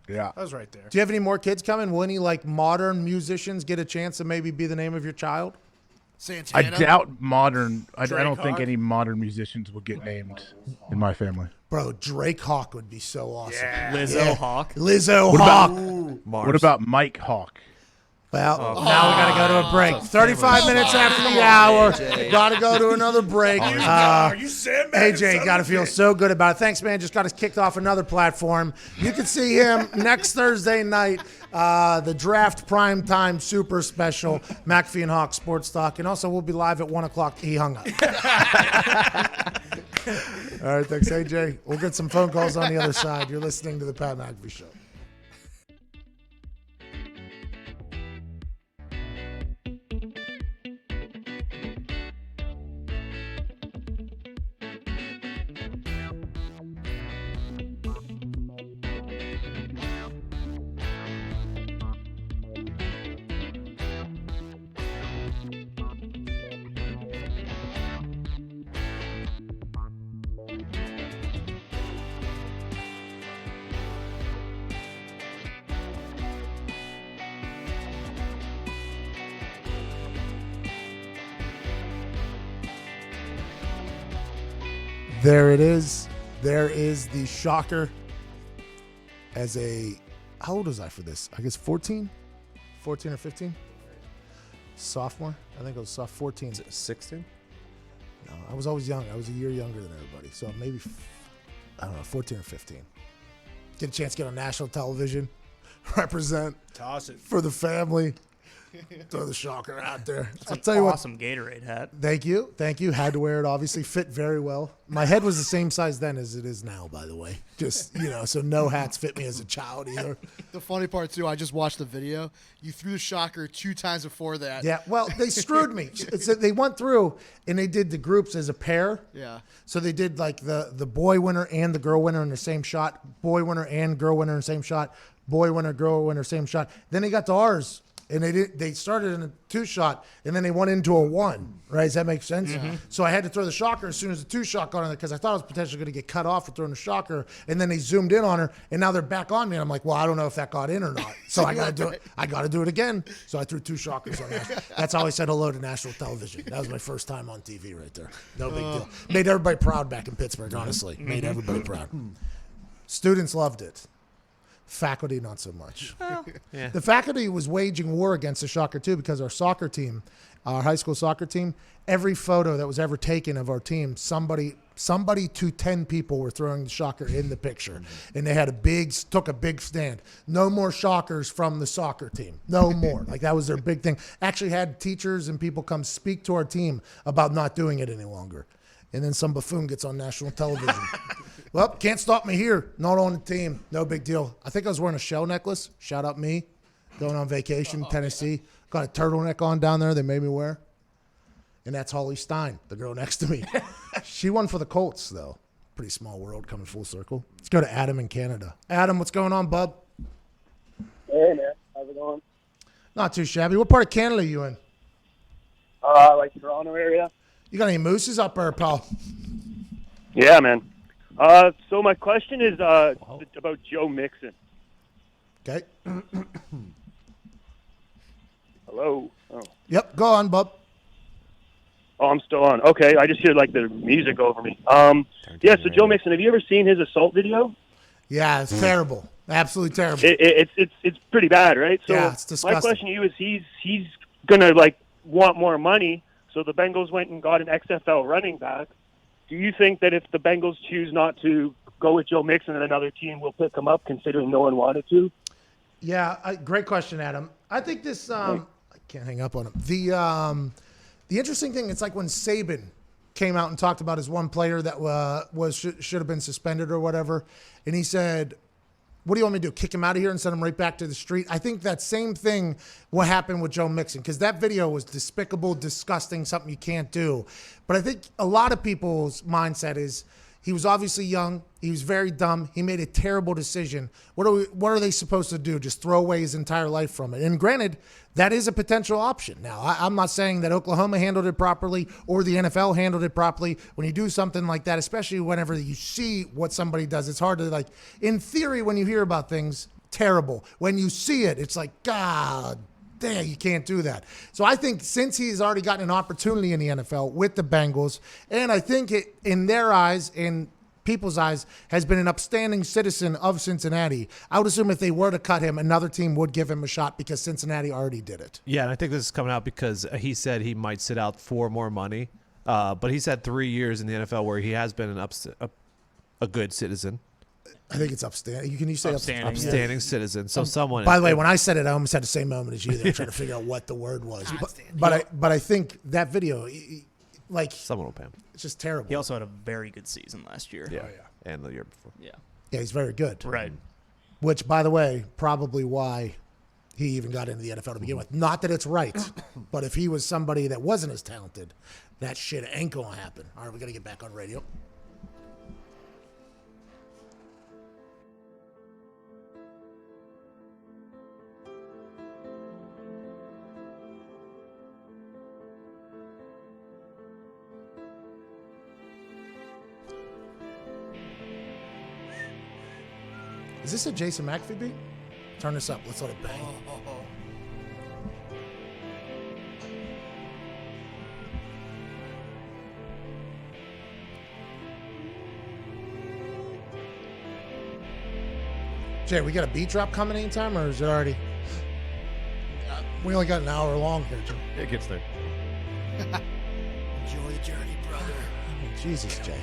Yeah. That was right there. Do you have any more kids coming? Will any modern musicians get a chance to maybe be the name of your child? I Santana. doubt modern. I don't think Hawk? any modern musicians will get named in my family. Bro, Drake Hawk would be so awesome. Lizzo Hawk. Lizzo What Hawk. about What about Mike Hawk? Well, now we got to go to a break. 35 minutes after the hour. Got to go to another break. you Sam AJ, got to feel so good about it. Thanks, man. Just got us kicked off another platform. You can see him next Thursday night, the Draft Primetime Super Special, McAfee and Hawk Sports Talk. And also, we'll be live at 1 o'clock. He hung up. All right, thanks, AJ. We'll get some phone calls on the other side. You're listening to the Pat McAfee Show. There it is. There is the shocker. How old was I for this? I guess 14? 14 or 15? Sophomore? I think I was 14. 16? No, I was always young. I was a year younger than everybody. So maybe, 14 or 15. Get a chance to get on national television, represent Toss it. for the family. Throw the shocker out there. So I'll tell you what. Awesome Gatorade hat. Thank you. Had to wear it, obviously. Fit very well. My head was the same size then as it is now, by the way. Just, so no hats fit me as a child either. The funny part, too, I just watched the video. You threw the shocker 2 times before that. Yeah, well, they screwed me. So they went through and they did the groups as a pair. Yeah. So they did like the boy winner and the girl winner in the same shot. Boy winner and girl winner in the same shot. Boy winner, girl winner, same shot. Then they got to ours. And they started in a 2-shot, and then they went into a 1, right? Does that make sense? Mm-hmm. So I had to throw the shocker as soon as the 2-shot got on there because I thought I was potentially going to get cut off for throwing the shocker. And then they zoomed in on her, and now they're back on me. And I'm like, well, I don't know if that got in or not. So I got to do it. I got to do it again. So I threw 2 shockers on national. That's how I said hello to national television. That was my first time on TV right there. No big deal. Made everybody proud back in Pittsburgh, honestly. Made everybody proud. Students loved it. Faculty, not so much. Yeah. The faculty was waging war against the shocker, too, because our soccer team, our high school soccer team, every photo that was ever taken of our team, somebody to 10 people were throwing the shocker in the picture. And they had took a big stand. No more shockers from the soccer team. No more. Like, that was their big thing. Actually had teachers and people come speak to our team about not doing it any longer. And then some buffoon gets on national television. Well, can't stop me here. Not on the team. No big deal. I think I was wearing a shell necklace. Shout out me. Going on vacation, Tennessee. Got a turtleneck on down there they made me wear. And that's Holly Stein, the girl next to me. She won for the Colts, though. Pretty small world coming full circle. Let's go to Adam in Canada. Adam, what's going on, bub? Hey, man. How's it going? Not too shabby. What part of Canada are you in? Like Toronto area. You got any mooses up there, pal? Yeah, man. So my question is about Joe Mixon. Okay. Hello. Oh. Yep, go on, bub. Oh, I'm still on. Okay, I just hear like the music over me. Yeah. So Joe Mixon, have you ever seen his assault video? Yeah, it's terrible. Absolutely terrible. It's pretty bad, right? So yeah, it's disgusting. My question to you is, he's gonna like want more money. So the Bengals went and got an XFL running back. Do you think that if the Bengals choose not to go with Joe Mixon, and another team will pick him up, considering no one wanted to? Yeah, great question, Adam. I think this. I can't hang up on him. The interesting thing, it's like when Saban came out and talked about his one player that should have been suspended or whatever, and he said, what do you want me to do? Kick him out of here and send him right back to the street? I think that same thing will happen with Joe Mixon, because that video was despicable, disgusting, something you can't do. But I think a lot of people's mindset is he was obviously young. He was very dumb. He made a terrible decision. What are they supposed to do? Just throw away his entire life from it? And granted, that is a potential option. Now, I'm not saying that Oklahoma handled it properly or the NFL handled it properly. When you do something like that, especially whenever you see what somebody does, it's hard to, like, in theory, when you hear about things, terrible. When you see it, it's like, God damn, you can't do that. So I think since he's already gotten an opportunity in the NFL with the Bengals, and I think in their eyes, and people's eyes, has been an upstanding citizen of Cincinnati. I would assume if they were to cut him, another team would give him a shot because Cincinnati already did it. Yeah, and I think this is coming out because he said he might sit out for more money. But he's had 3 years in the NFL where he has been a good citizen. I think it's upstanding. Can you say Upstanding, Upstanding citizen. So someone. By the way, when I said it, I almost had the same moment as you. There, trying to figure out what the word was. But I think that video, like, someone will pay him. it's just terrible. He also had a very good season last year. Yeah. And the year before. Yeah. Yeah, he's very good. Right. Which, by the way, probably why he even got into the NFL to begin with. Not that it's right, but if he was somebody that wasn't as talented, that shit ain't gonna happen. All right, we gotta get back on radio. Is this a Jason McAfee beat? Turn this up. Let's let it bang. Jay, we got a beat drop coming anytime, or is it already? We only got an hour long here, Jay. It gets there. Enjoy the journey, brother. Jesus, Jay.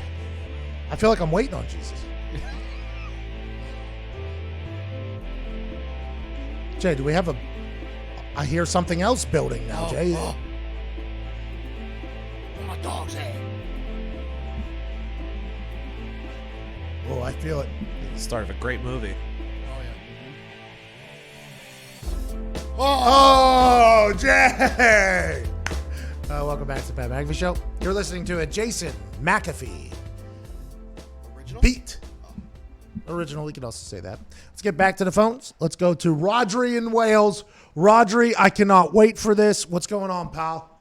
I feel like I'm waiting on Jesus. Jay, do we have a... I hear something else building now, Jay. Where my dog's at? Oh, I feel it. Start of a great movie. Oh, Jay! Welcome back to the Pat McAfee Show. You're listening to a Jason McAfee Original? beat. Original, we can also say that. Let's get back to the phones. Let's go to Rodri in Wales. Rodri, I cannot wait for this. What's going on, pal?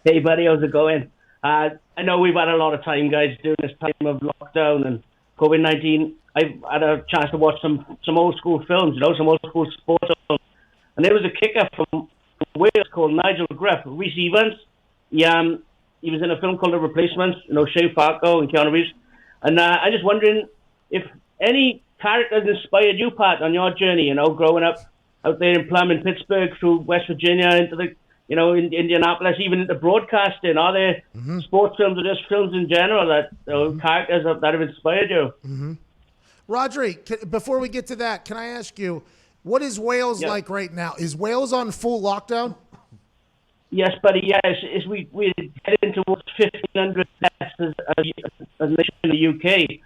Hey, buddy, how's it going? I know we've had a lot of time, guys, during this time of lockdown and COVID-19. I've had a chance to watch some old school films, some old school sports films. And there was a kicker from Wales called Nigel Griff, Reece Evans. He was in a film called The Replacements, Shane Falco and Keanu Reeves. And I'm just wondering if any characters inspired you, Pat, on your journey, growing up out there in Plum in Pittsburgh through West Virginia into the, in Indianapolis, even into broadcasting. Are there sports films or just films in general that characters that have inspired you? Rodri, before we get to that, can I ask you, what is Wales like right now? Is Wales on full lockdown? Yes, buddy, yes. We're heading towards 1,500 deaths as a nation in the UK.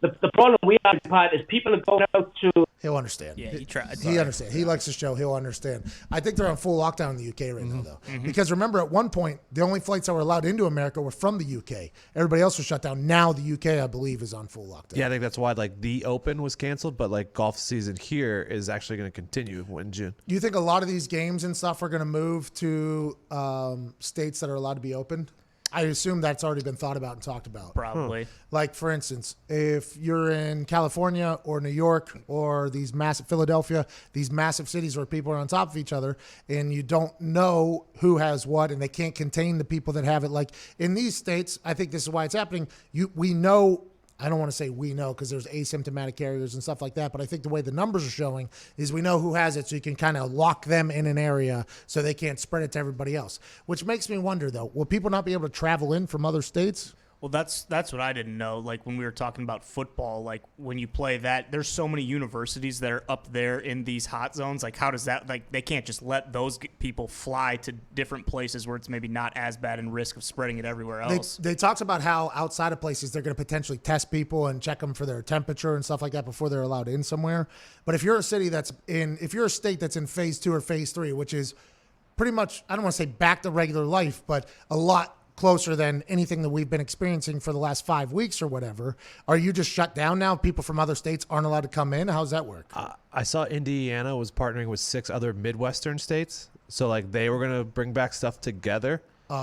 The problem we have, Pat, is people are going out to... He'll understand. Yeah, he tried. He understands. He likes the show. He'll understand. I think they're on full lockdown in the UK right now, though. Because remember, at one point, the only flights that were allowed into America were from the UK. Everybody else was shut down. Now the UK, I believe, is on full lockdown. Yeah, I think that's why the Open was canceled, but golf season here is actually going to continue in June. Do you think a lot of these games and stuff are going to move to states that are allowed to be open? I assume that's already been thought about and talked about. Probably. Like, for instance, if you're in California or New York or these massive Philadelphia, these massive cities where people are on top of each other and you don't know who has what and they can't contain the people that have it. Like in these states, I think this is why it's happening. We know, I don't want to say we know because there's asymptomatic carriers and stuff like that, but I think the way the numbers are showing is we know who has it, so you can kind of lock them in an area so they can't spread it to everybody else. Which makes me wonder, though, will people not be able to travel in from other states? Well, that's what I didn't know. Like when we were talking about football, like when you play that, there's so many universities that are up there in these hot zones. Like how does that, they can't just let those people fly to different places where it's maybe not as bad and risk of spreading it everywhere else. They talked about how outside of places they're going to potentially test people and check them for their temperature and stuff like that before they're allowed in somewhere. But if you're a city if you're a state that's in phase 2 or phase 3, which is pretty much, I don't want to say back to regular life, but a lot closer than anything that we've been experiencing for the last 5 weeks or whatever. Are you just shut down now? People from other states aren't allowed to come in? How's that work? I saw Indiana was partnering with 6 other Midwestern states. So they were going to bring back stuff together.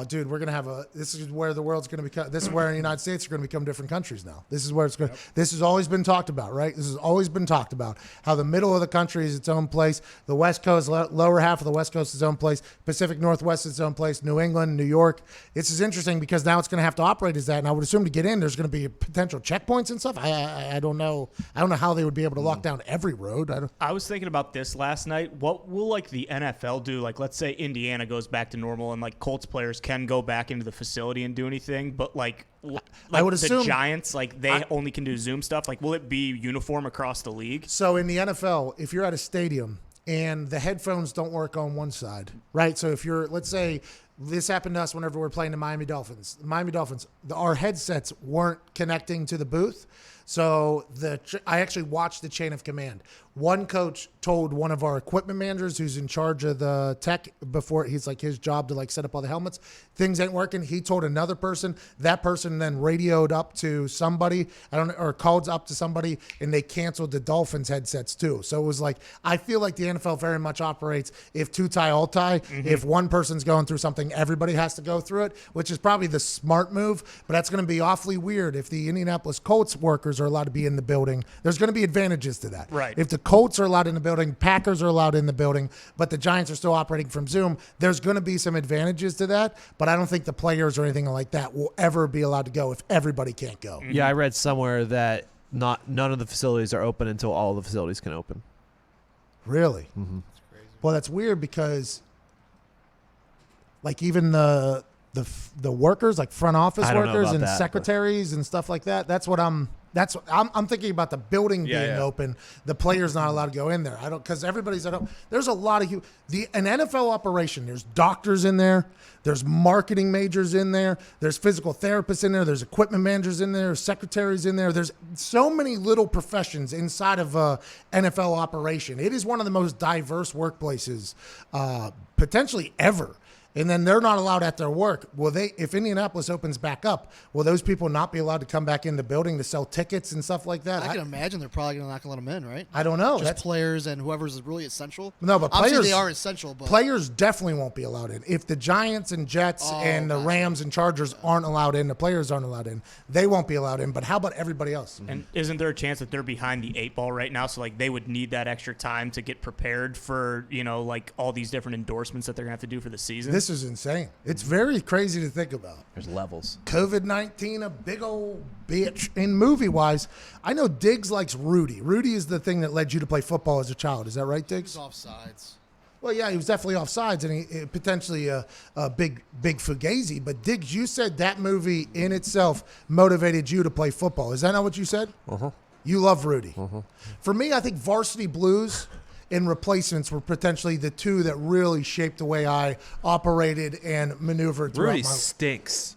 Dude, we're gonna have this is where the world's gonna become. This is where the United States are gonna become different countries now. This is where it's going. This has always been talked about, right? This has always been talked about. How the middle of the country is its own place. The West Coast, lower half of the West Coast is its own place. Pacific Northwest is its own place. New England, New York. This is interesting because now it's gonna have to operate as that. And I would assume to get in, there's gonna be potential checkpoints and stuff. I don't know. I don't know how they would be able to lock down every road. I was thinking about this last night. What will like the NFL do? Like, let's say Indiana goes back to normal and like Colts players can go back into the facility and do anything, but like I would the assume Giants, like they only can do Zoom stuff. Like, will it be uniform across the league? So in the NFL, if you're at a stadium and the headphones don't work on one side, right? So if you're, let's say, this happened to us whenever we were playing the Miami Dolphins. Our headsets weren't connecting to the booth. So I actually watched the chain of command. One coach told one of our equipment managers who's in charge of the tech before he's like his job to like set up all the helmets. Things ain't working. He told another person. That person then radioed up to somebody, or called up to somebody, and they canceled the Dolphins headsets too. So it was like, I feel like the NFL very much operates if two tie, all tie. If one person's going through something, everybody has to go through it, which is probably the smart move. But that's going to be awfully weird if the Indianapolis Colts workers are allowed to be in the building. There's going to be advantages to that. Right. If the Colts are allowed in the building, Packers are allowed in the building, but the Giants are still operating from Zoom, there's going to be some advantages to that, but I don't think the players or anything like that will ever be allowed to go if everybody can't go. Yeah, I read somewhere that none of the facilities are open until all the facilities can open. Really? Mm-hmm. That's crazy. Well, that's weird because like even the workers, like front office I don't know workers about and that, secretaries and stuff like that, that's what I'm thinking about, the building being open. The players not allowed to go in there. Because everybody's at home. There's a lot of an NFL operation. There's doctors in there. There's marketing majors in there. There's physical therapists in there. There's equipment managers in there. Secretaries in there. There's so many little professions inside of a NFL operation. It is one of the most diverse workplaces potentially ever. And then they're not allowed at their work. Will they, if Indianapolis opens back up, will those people not be allowed to come back in the building to sell tickets and stuff like that? I can imagine they're probably not going to let them in, right? I don't know. Just players and whoever's really essential. No, but obviously players, they are essential. But players definitely won't be allowed in. If the Giants and Jets and the Rams and Chargers aren't allowed in, the players aren't allowed in. They won't be allowed in. But how about everybody else? And isn't there a chance that they're behind the 8 ball right now? So like they would need that extra time to get prepared for, like all these different endorsements that they're gonna have to do for the season. This is insane. It's very crazy to think about. There's levels. COVID-19, a big old bitch. In movie-wise, I know Diggs likes Rudy. Rudy is the thing that led you to play football as a child. Is that right, Diggs? he was offsides. Well, yeah, he was definitely offsides, and he potentially a big fugazi. But Diggs, you said that movie in itself motivated you to play football. Is that not what you said? Uh-huh. You love Rudy. Uh-huh. For me, I think Varsity Blues and Replacements were potentially the two that really shaped the way I operated and maneuvered throughout Rudy my stinks.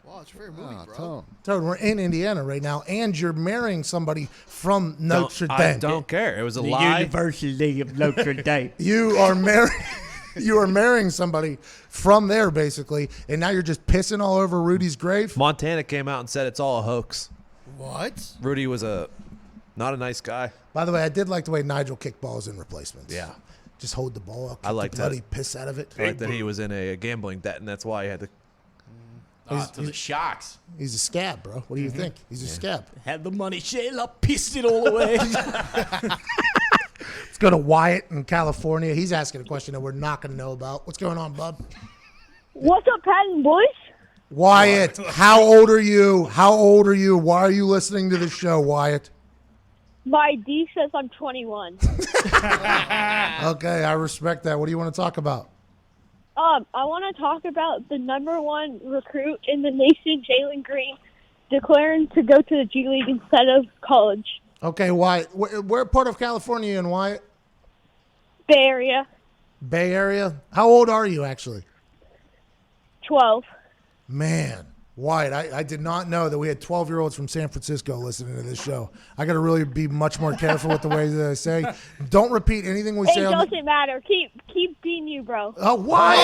Wow, it's your favorite movie, bro. Toad, we're in Indiana right now, and you're marrying somebody from Notre Dame. I don't care. It was a lie. University of Notre Dame. You are marrying somebody from there, basically, and now you're just pissing all over Rudy's grave. Montana came out and said it's all a hoax. What? Rudy was not a nice guy. By the way, I did like the way Nigel kicked balls in Replacements. Yeah. Just hold the ball up. I liked the bloody that. piss out of it. I like that he was in a gambling debt, and that's why he had to. To the Sharks. He's a scab, bro. What do you think? He's a scab. Had the money, Shayla pissed it all away. Let's go to Wyatt in California. He's asking a question that we're not going to know about. What's going on, bub? What's up, Patton boys? Wyatt, how old are you? How old are you? Why are you listening to the show, Wyatt? My ID says I'm 21. Okay, I respect that. What do you want to talk about? I want to talk about the #1 recruit in the nation, Jalen Green, declaring to go to the G League instead of college. Okay, Wyatt. Where part of California are you in, Wyatt? Bay Area, Bay Area? How old are you, actually? 12. Man, Wyatt, I did not know that we had 12-year-olds from San Francisco listening to this show. I got to really be much more careful with the way that I say. Don't repeat anything we It say. doesn't matter. Keep being you, bro. Oh, Wyatt!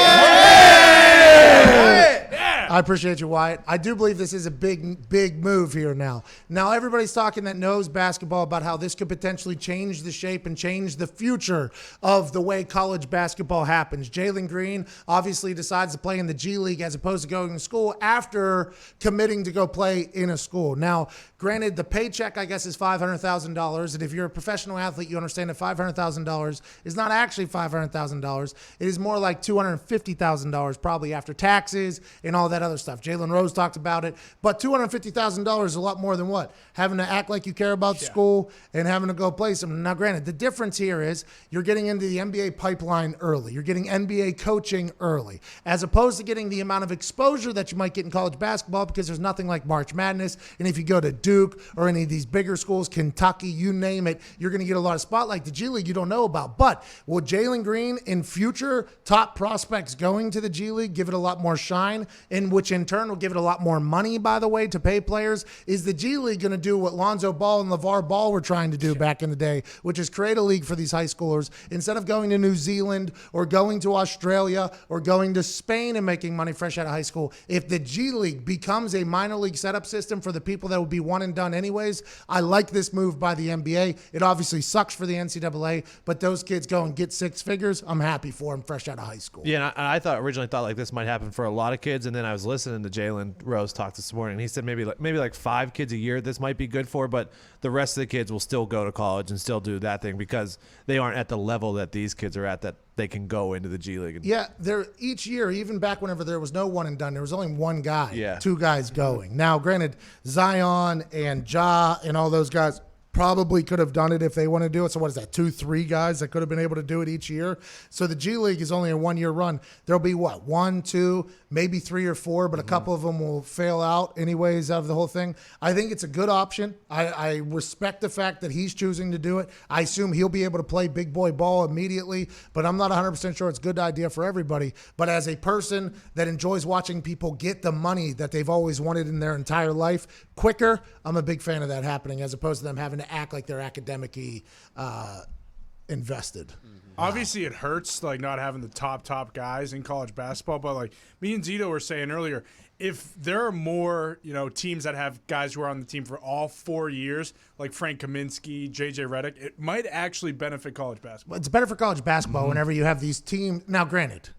I appreciate you, Wyatt. I do believe this is a big move here now. Now, everybody's talking that knows basketball about how this could potentially change the shape and change the future of the way college basketball happens. Jalen Green obviously decides to play in the G League as opposed to going to school after committing to go play in a school. Now, granted, the paycheck, I guess, is $500,000. And if you're a professional athlete, you understand that $500,000 is not actually $500,000. It is more like $250,000 probably after taxes and all that other stuff. Jalen Rose talked about it. But $250,000 is a lot more than what? Having to act like you care about school and having to go play something. Now, granted, the difference here is you're getting into the NBA pipeline early. You're getting NBA coaching early, as opposed to getting the amount of exposure that you might get in college basketball, because there's nothing like March Madness. And if you go to Duke or any of these bigger schools, Kentucky, you name it, you're going to get a lot of spotlight. The G League you don't know about. But will Jalen Green in future top prospects going to the G League give it a lot more shine, and which in turn will give it a lot more money, by the way, to pay players? Is the G League going to do what Lonzo Ball and LeVar Ball were trying to do back in the day, which is create a league for these high schoolers instead of going to New Zealand or going to Australia or going to Spain and making money fresh out of high school? If the G League becomes a minor league setup system for the people that would be one and done anyways, I like this move by the NBA. It obviously sucks for the NCAA, but those kids go and get six figures. I'm happy for them fresh out of high school. Yeah, and I originally thought like this might happen for a lot of kids, and then I was listening to Jalen Rose talk this morning, and he said maybe like 5 kids a year this might be good for, but the rest of the kids will still go to college and still do that thing because they aren't at the level that these kids are at, that they can go into the G League. Yeah, each year, even back whenever there was no one and done, there was only one guy, 2 guys going. Now, granted, Zion and Ja and all those guys probably could have done it if they want to do it. So what is that, 2-3 guys that could have been able to do it each year? So the G League is only a 1-year run. There'll be 1, 2, maybe 3 or 4, but a couple of them will fail out anyways out of the whole thing. I think it's a good option. I respect the fact that he's choosing to do it. I assume he'll be able to play big boy ball immediately, but I'm not 100% sure it's a good idea for everybody. But as a person that enjoys watching people get the money that they've always wanted in their entire life quicker, I'm a big fan of that happening, as opposed to them having to act like they're academically invested. Obviously, it hurts like not having the top guys in college basketball. But like me and Zito were saying earlier, if there are more teams that have guys who are on the team for all 4 years, like Frank Kaminsky, JJ Redick, it might actually benefit college basketball. It's better for college basketball whenever you have these teams. Now, granted,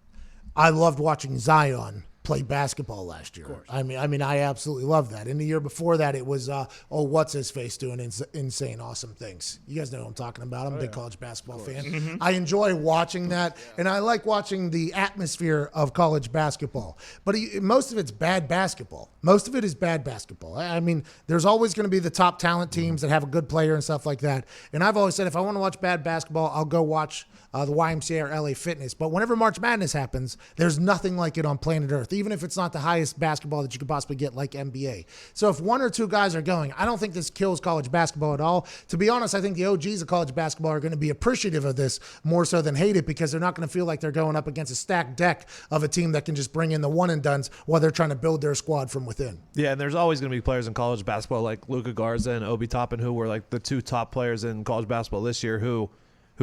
I loved watching Zion play basketball last year. I mean, I absolutely love that. And the year before that, it was, what's his face doing insane, awesome things. You guys know what I'm talking about. I'm a big college basketball fan. I enjoy watching that, and I like watching the atmosphere of college basketball. But most of it's bad basketball. Most of it is bad basketball. I mean, there's always going to be the top talent teams that have a good player and stuff like that. And I've always said, if I want to watch bad basketball, I'll go watch the YMCA or LA Fitness. But whenever March Madness happens, there's nothing like it on planet Earth, even if it's not the highest basketball that you could possibly get, like NBA. So if 1 or 2 guys are going, I don't think this kills college basketball at all. To be honest, I think the OGs of college basketball are going to be appreciative of this more so than hate it, because they're not going to feel like they're going up against a stacked deck of a team that can just bring in the one and dones while they're trying to build their squad from within. Yeah, and there's always going to be players in college basketball like Luka Garza and Obi Toppin, who were like the 2 top players in college basketball this year, who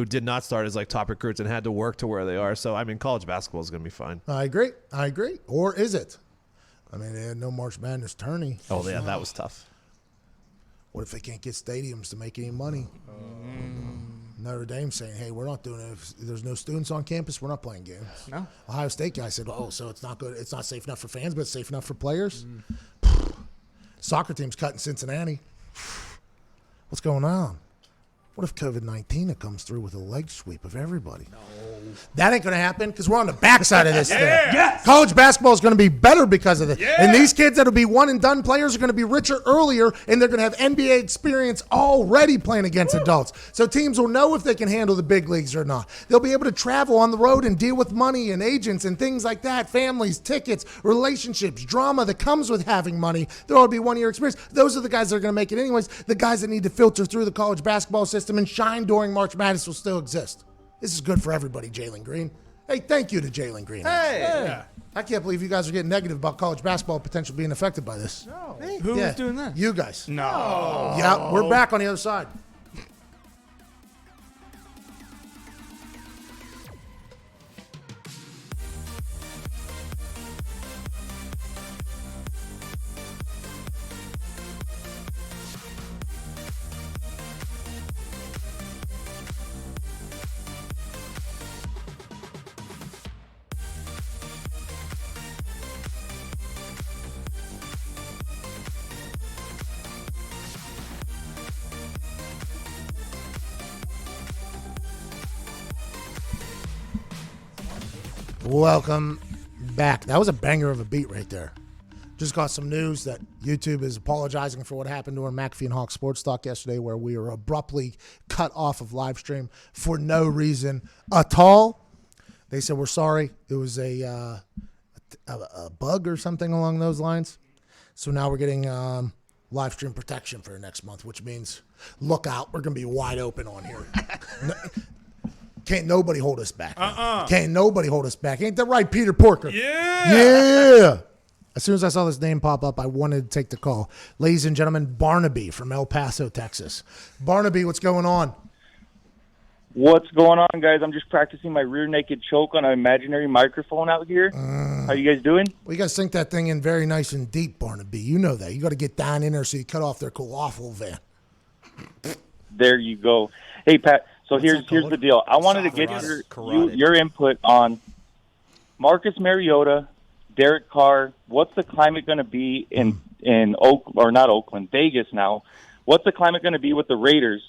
did not start as like top recruits and had to work to where they are. So, I mean, college basketball is going to be fine. I agree. Or is it? I mean, they had no March Madness tourney. Oh, yeah, that was tough. What if they can't get stadiums to make any money? Notre Dame saying, hey, we're not doing it. If there's no students on campus, we're not playing games. No. Ohio State guy said, so it's not good. It's not safe enough for fans, but it's safe enough for players. Soccer team's cutting Cincinnati. What's going on? What if COVID-19 comes through with a leg sweep of everybody? No. That ain't going to happen because we're on the backside of this thing. Yes. College basketball is going to be better because of this. Yeah. And these kids that'll be one and done players are going to be richer earlier, and they're going to have NBA experience already playing against adults. So teams will know if they can handle the big leagues or not. They'll be able to travel on the road and deal with money and agents and things like that, families, tickets, relationships, drama that comes with having money. There'll be 1 year experience. Those are the guys that are going to make it anyways. The guys that need to filter through the college basketball system and shine during March Madness will still exist. This is good for everybody, Jalen Green. Hey, thank you to Jalen Green. Hey. I can't believe you guys are getting negative about college basketball potential being affected by this. Who Yeah. was doing that? You guys. No. Yeah, we're back on the other side. Welcome back. That was a banger of a beat right there. Just got some news that YouTube is apologizing for what happened to our McAfee and Hawk Sports Talk yesterday, where we were abruptly cut off of live stream for no reason at all. They said, we're sorry. It was a bug or something along those lines. So now we're getting live stream protection for next month, which means look out. We're going to be wide open on here. Can't nobody hold us back. Can't nobody hold us back. Ain't that right, Peter Porker? Yeah. As soon as I saw this name pop up, I wanted to take the call. Ladies and gentlemen, Barnaby from El Paso, Texas. Barnaby, what's going on? What's going on, guys? I'm just practicing my rear naked choke on an imaginary microphone out here. How you guys doing? Well, you got to sink that thing in very nice and deep, Barnaby. You know that. You got to get down in there so you cut off their colossal van. There you go. Hey, Pat. So here's the deal. I wanted to get your input on Marcus Mariota, Derek Carr. What's the climate going to be in Vegas now? What's the climate going to be with the Raiders?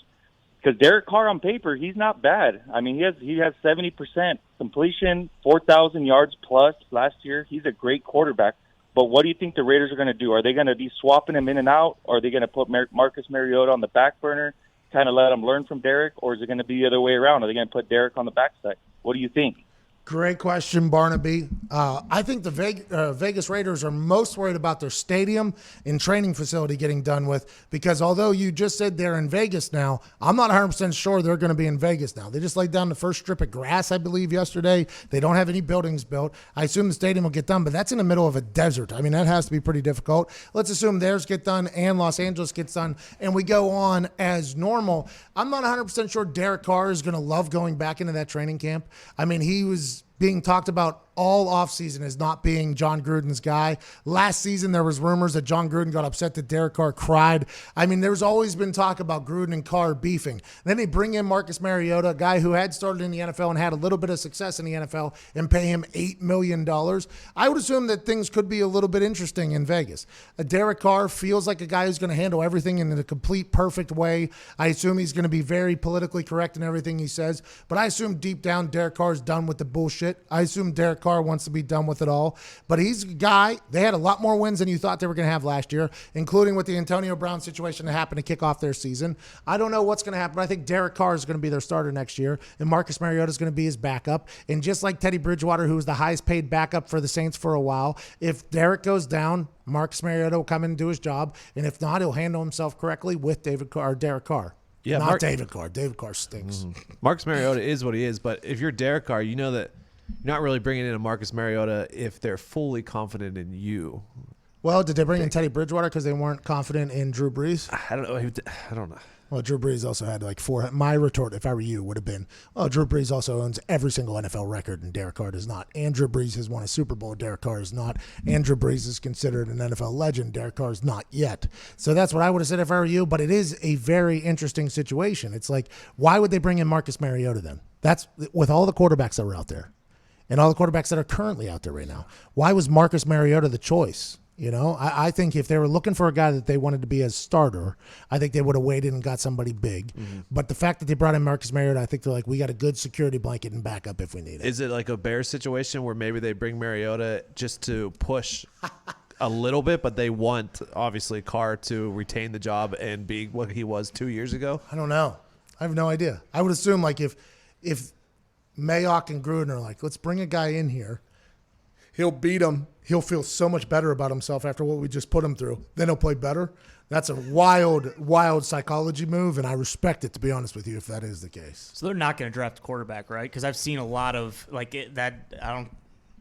Because Derek Carr on paper, he's not bad. I mean, he has 70% completion, 4,000 yards plus last year. He's a great quarterback. But what do you think the Raiders are going to do? Are they going to be swapping him in and out? Or are they going to put Marcus Mariota on the back burner, kind of let him learn from Derek? Or is it going to be the other way around? Are they going to put Derek on the backside? What do you think? Great question, Barnaby. I think the Vegas Raiders are most worried about their stadium and training facility getting done with, because although you just said they're in Vegas now, I'm not 100% sure they're going to be in Vegas now. They just laid down the first strip of grass, I believe, yesterday. They don't have any buildings built. I assume the stadium will get done, but that's in the middle of a desert. I mean, that has to be pretty difficult. Let's assume theirs get done and Los Angeles gets done, and we go on as normal. I'm not 100% sure Derek Carr is going to love going back into that training camp. I mean, he was being talked about all offseason as not being John Gruden's guy. Last season, there was rumors that John Gruden got upset that Derek Carr cried. I mean, there's always been talk about Gruden and Carr beefing. Then they bring in Marcus Mariota, a guy who had started in the NFL and had a little bit of success in the NFL, and pay him $8 million. I would assume that things could be a little bit interesting in Vegas. Derek Carr feels like a guy who's going to handle everything in a complete, perfect way. I assume he's going to be very politically correct in everything he says, but I assume deep down Derek Carr's done with the bullshit. I assume Derek Carr wants to be done with it all, but he's a guy. They had a lot more wins than you thought they were going to have last year, including with the Antonio Brown situation that happened to kick off their season. I don't know what's going to happen, but I think Derek Carr is going to be their starter next year, and Marcus Mariota is going to be his backup. And just like Teddy Bridgewater, who was the highest paid backup for the Saints for a while, if Derek goes down, Marcus Mariota will come in and do his job, and if not, he'll handle himself correctly with Derek Carr. Yeah, not David Carr. David Carr stinks. Marcus Mariota is what he is, but if you're Derek Carr, you know that you're not really bringing in a Marcus Mariota if they're fully confident in you. Well, did they bring in Teddy Bridgewater because they weren't confident in Drew Brees? I don't know. Well, Drew Brees also had like four. My retort, if I were you, would have been, oh, Drew Brees also owns every single NFL record, and Derek Carr does not. Andrew Brees has won a Super Bowl. Derek Carr is not. Andrew Brees is considered an NFL legend. Derek Carr is not yet. So that's what I would have said if I were you, but it is a very interesting situation. It's like, why would they bring in Marcus Mariota then? That's with all the quarterbacks that were out there and all the quarterbacks that are currently out there right now. Why was Marcus Mariota the choice? You know, I think if they were looking for a guy that they wanted to be as starter, I think they would have waited and got somebody big. Mm-hmm. But the fact that they brought in Marcus Mariota, I think they're like, we got a good security blanket and backup if we need it. Is it like a Bears situation where maybe they bring Mariota just to push a little bit, but they want, obviously, Carr to retain the job and be what he was 2 years ago? I don't know. I have no idea. I would assume like if Mayock and Gruden are like, let's bring a guy in here, he'll beat him. He'll feel so much better about himself after what we just put him through. Then he'll play better. That's a wild, wild psychology move, and I respect it, to be honest with you, if that is the case. So they're not going to draft a quarterback, right? Because I've seen a lot of that.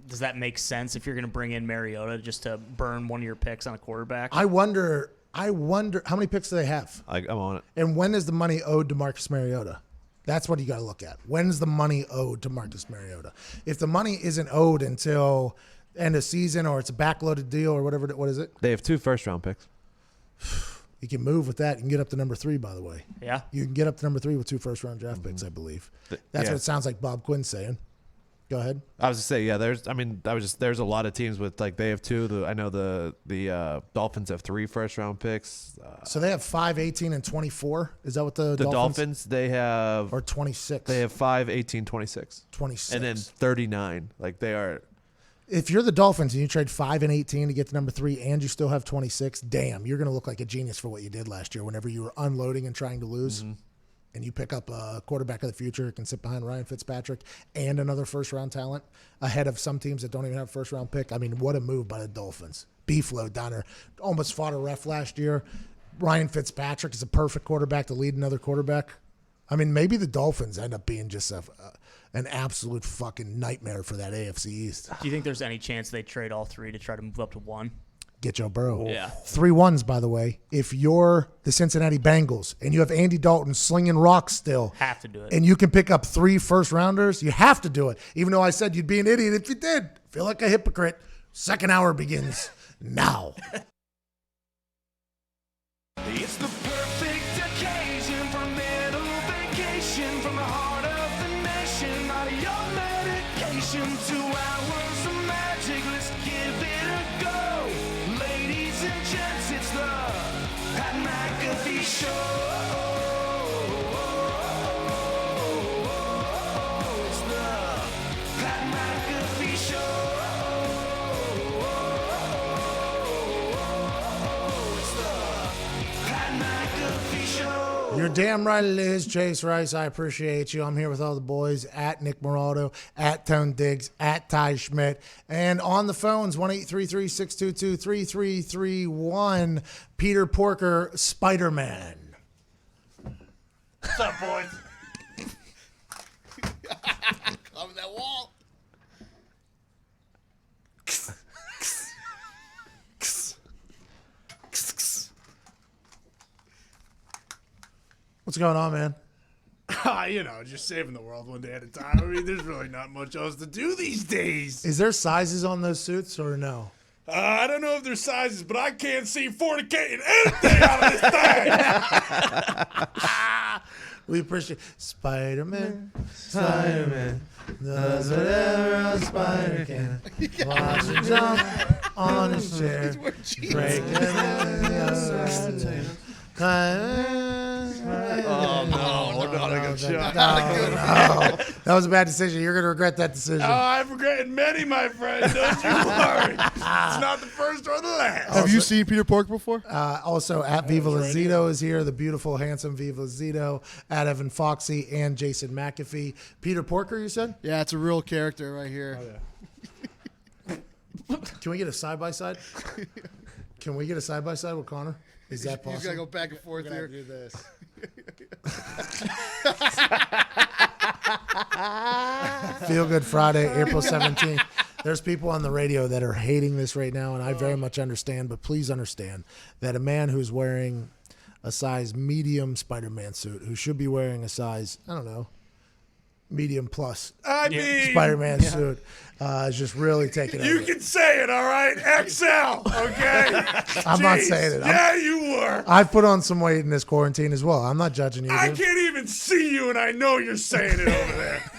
Does that make sense if you're going to bring in Mariota just to burn one of your picks on a quarterback? I wonder how many picks do they have? I'm on it. And when is the money owed to Marcus Mariota? That's what you got to look at. When's the money owed to Marcus Mariota? If the money isn't owed until end of season, or it's a backloaded deal, or whatever, what is it? They have 2 first-round picks. You can move with that. You can get up to number 3, by the way. Yeah. You can get up to number 3 with 2 first-round draft picks, I believe. That's what it sounds like Bob Quinn's saying. Go ahead. I was to say, yeah. There's a lot of teams with they have 2. I know the Dolphins have 3 first-round picks. So they have 5, 18, and 24. Is that what the Dolphins? They have, or 26? They have 5, 18, 26, 26, and then 39. They are. If you're the Dolphins and you trade 5 and 18 to get to number 3, and you still have 26, damn, you're going to look like a genius for what you did last year. Whenever you were unloading and trying to lose. And you pick up a quarterback of the future who can sit behind Ryan Fitzpatrick and another first-round talent ahead of some teams that don't even have a first-round pick. I mean, what a move by the Dolphins. Beef load down there. Almost fought a ref last year. Ryan Fitzpatrick is a perfect quarterback to lead another quarterback. I mean, maybe the Dolphins end up being just an absolute fucking nightmare for that AFC East. Do you think there's any chance they trade all 3 to try to move up to 1? Get Joe Burrow. Yeah. 3 1s, by the way. If you're the Cincinnati Bengals and you have Andy Dalton slinging rocks still, have to do it. And you can pick up 3 first-rounders, you have to do it. Even though I said you'd be an idiot if you did. Feel like a hypocrite. Second hour begins now. It's the perfect occasion for a little vacation from the heart of the nation. Not a young medication, 2 hours of magic. Let's give it a go. Ladies and gents, it's the Pat McAfee Show. It's the Pat McAfee Show. It's the Pat McAfee Show. You're damn right it is, Chase Rice. I appreciate you. I'm here with all the boys at Nick Moraldo, at Tone Diggs, at Ty Schmidt, and on the phones, 1-833-622-3331, Peter Porker, Spider-Man. What's up, boys? Come that wall. What's going on, man? Just saving the world one day at a time. I mean, there's really not much else to do these days. Is there sizes on those suits or no? I don't know if there's sizes, but I can't see fornicating anything out of this thing. We appreciate Spider-Man. Spider-Man does whatever a spider can. Watch him jump on his chair. Break Oh, no, not a good shot. No. That was a bad decision. You're going to regret that decision. Oh, I've regretted many, my friend. Don't you worry. It's not the first or the last. Have you seen Peter Pork before? Also, at Viva Lazito is here, the beautiful, handsome Viva Lazito, at Evan Foxy, and Jason McAfee. Peter Porker, you said? Yeah, it's a real character right here. Oh, yeah. Can we get a side-by-side? Can we get a side-by-side with Connor? Is that possible? You gotta go back and forth here. Do this. Feel Good Friday, April 17th. There's people on the radio that are hating this right now, and I very much understand, but please understand that a man who's wearing a size medium Spider-Man suit, who should be wearing a size, I don't know, medium plus Spider-Man suit, is just really taking You over. can say it, all right? XL, okay? I'm not saying it. Yeah, you were. I've put on some weight in this quarantine as well. I'm not judging you. I dude. can't even see you, and I know you're saying it over there.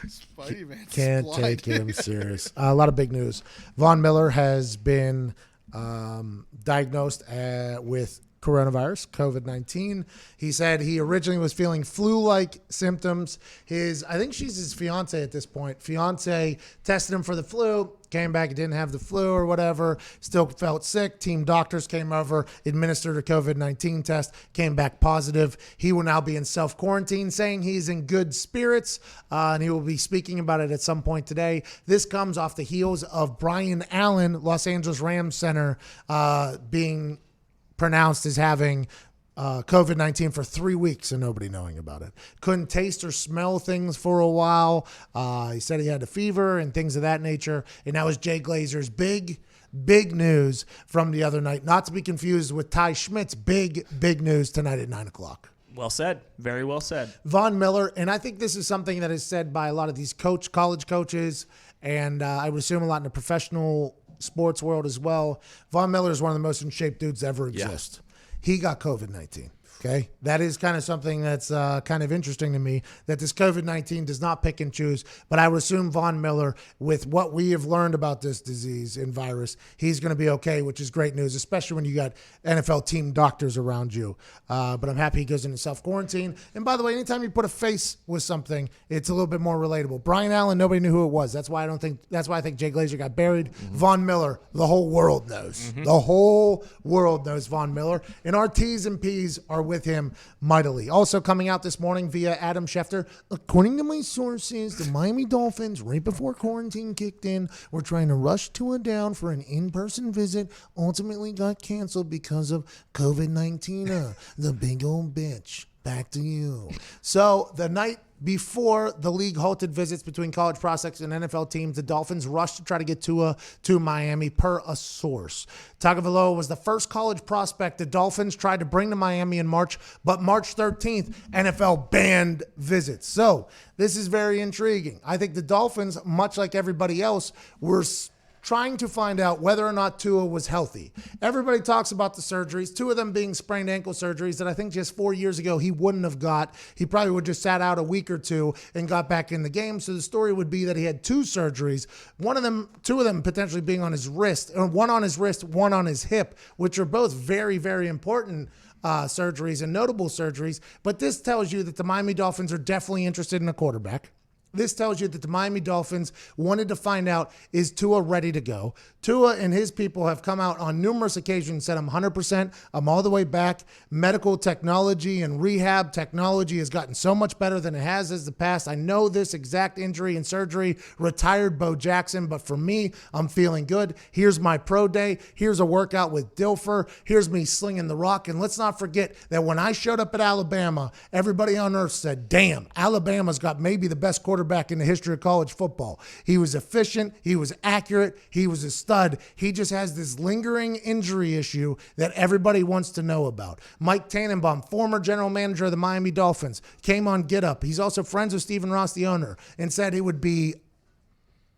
Spidey-Man Can't supplied. take him serious. A lot of big news. Von Miller has been diagnosed with coronavirus, COVID-19. He said he originally was feeling flu-like symptoms. I think she's his fiance at this point. Fiance tested him for the flu, came back, he didn't have the flu or whatever, still felt sick. Team doctors came over, administered a COVID-19 test, came back positive. He will now be in self-quarantine, saying he's in good spirits, and he will be speaking about it at some point today. This comes off the heels of Brian Allen, Los Angeles Rams center, being pronounced as having COVID-19 for 3 weeks and nobody knowing about it. Couldn't taste or smell things for a while. He said he had a fever and things of that nature. And that was Jay Glazer's big news from the other night. Not to be confused with Ty Schmidt's big news tonight at 9 o'clock. Well said. Very well said. Von Miller, and I think this is something that is said by a lot of these college coaches, and I would assume a lot in the professional sports world as well. Von Miller is one of the most in shape dudes to ever exist. He got COVID-19. Okay, that is kind of something that's kind of interesting to me, that this COVID-19 does not pick and choose. But I would assume Von Miller, with what we have learned about this disease and virus, he's going to be okay, which is great news, especially when you got NFL team doctors around you. But I'm happy he goes into self-quarantine. And by the way, anytime you put a face with something, it's a little bit more relatable. Brian Allen, nobody knew who it was. That's why I think Jay Glazer got buried. Von Miller, the whole world knows. The whole world knows Von Miller. And our T's and P's are with him mightily. Also coming out this morning via Adam Schefter, according to my sources, the Miami Dolphins, right before quarantine kicked in, were trying to rush Tua down for an in-person visit, ultimately got canceled because of COVID-19. The big old bitch. Back to you. So the night before the league halted visits between college prospects and NFL teams, the Dolphins rushed to try to get Tua to Miami, per a source. Tagovailoa was the first college prospect the Dolphins tried to bring to Miami in March, but March 13th, NFL banned visits. So this is very intriguing. I think the Dolphins, much like everybody else, were trying to find out whether or not Tua was healthy. Everybody talks about the surgeries, 2 of them being sprained ankle surgeries that I think just 4 years ago he wouldn't have got. He probably would have just sat out a week or 2 and got back in the game. So the story would be that he had 2 surgeries, 2 of them potentially being on his wrist, or 1 on his wrist, 1 on his hip, which are both very, very important surgeries and notable surgeries. But this tells you that the Miami Dolphins are definitely interested in a quarterback. This tells you that the Miami Dolphins wanted to find out, is Tua ready to go? Tua and his people have come out on numerous occasions and said, I'm 100%, I'm all the way back. Medical technology and rehab technology has gotten so much better than it has in the past. I know this exact injury and surgery retired Bo Jackson, but for me, I'm feeling good. Here's my pro day. Here's a workout with Dilfer. Here's me slinging the rock. And let's not forget that when I showed up at Alabama, everybody on earth said, damn, Alabama's got maybe the best quarterback in the history of college football. He was efficient. He was accurate. He was a stud. He just has this lingering injury issue that everybody wants to know about. Mike Tannenbaum, former general manager of the Miami Dolphins, came on Get Up. He's also friends with Stephen Ross, the owner, and said it would be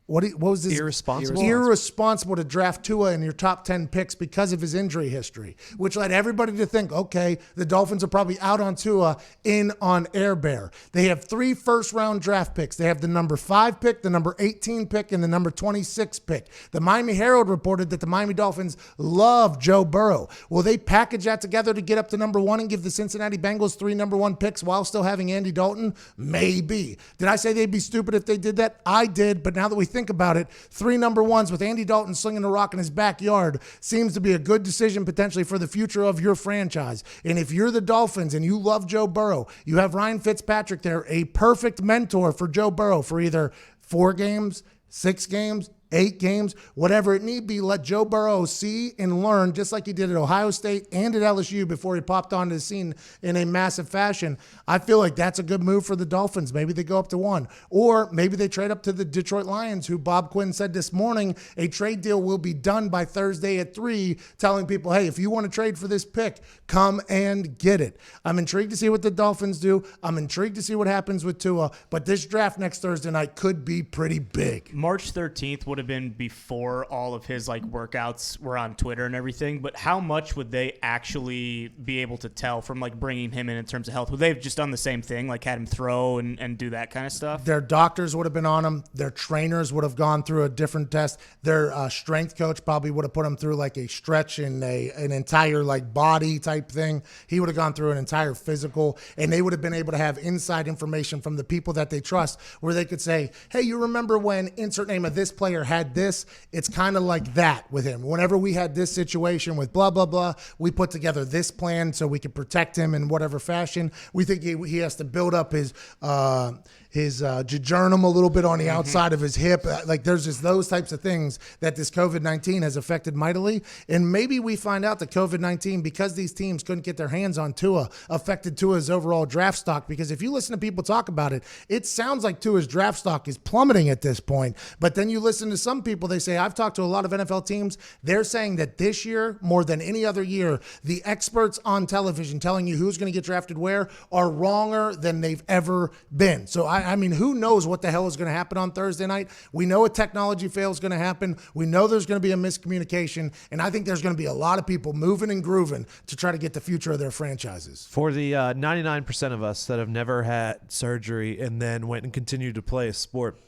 what was this? Irresponsible to draft Tua in your top 10 picks because of his injury history, which led everybody to think, okay, the Dolphins are probably out on Tua, in on Air Bear. They have 3 first-round draft picks. They have the number 5 pick, the number 18 pick, and the number 26 pick. The Miami Herald reported that the Miami Dolphins love Joe Burrow. Will they package that together to get up to number 1 and give the Cincinnati Bengals 3 number 1 picks while still having Andy Dalton? Maybe. Did I say they'd be stupid if they did that? I did, but now that we think about it, 3 number 1s with Andy Dalton slinging the rock in his backyard seems to be a good decision potentially for the future of your franchise. And if you're the Dolphins and you love Joe Burrow, you have Ryan Fitzpatrick there, a perfect mentor for Joe Burrow for either 4 games, 6 games, 8 games, whatever it need be. Let Joe Burrow see and learn, just like he did at Ohio State and at LSU before he popped onto the scene in a massive fashion. I feel like that's a good move for the Dolphins. Maybe they go up to 1, or maybe they trade up to the Detroit Lions, who Bob Quinn said this morning a trade deal will be done by Thursday at 3, telling people, hey, if you want to trade for this pick, come and get it. I'm intrigued to see what the Dolphins do. I'm intrigued to see what happens with Tua, but this draft next Thursday night could be pretty big. March 13th would would have been before all of his like workouts were on Twitter and everything, but how much would they actually be able to tell from like bringing him in terms of health? Would they have just done the same thing, like had him throw and do that kind of stuff? Their doctors would have been on him. Their trainers would have gone through a different test. Their strength coach probably would have put him through like a stretch and an entire like body type thing. He would have gone through an entire physical, and they would have been able to have inside information from the people that they trust, where they could say, hey, you remember when insert name of this player had this? It's kind of like that with him. Whenever we had this situation with blah, blah, blah, we put together this plan so we could protect him in whatever fashion. We think he has to build up his jejunum a little bit on the outside of his hip. Like there's just those types of things that this COVID-19 has affected mightily. And maybe we find out that COVID-19, because these teams couldn't get their hands on Tua, affected Tua's overall draft stock. Because if you listen to people talk about it, it sounds like Tua's draft stock is plummeting at this point. But then you listen to some people, they say, I've talked to a lot of NFL teams, they're saying that this year, more than any other year, the experts on television telling you who's going to get drafted where are wronger than they've ever been. So I mean, who knows what the hell is going to happen on Thursday night? We know a technology fail is going to happen. We know there's going to be a miscommunication. And I think there's going to be a lot of people moving and grooving to try to get the future of their franchises. For the 99% of us that have never had surgery and then went and continued to play a sport,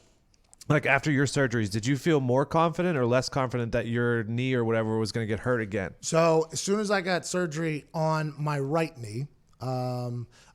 like after your surgeries, did you feel more confident or less confident that your knee or whatever was going to get hurt again? So as soon as I got surgery on my right knee,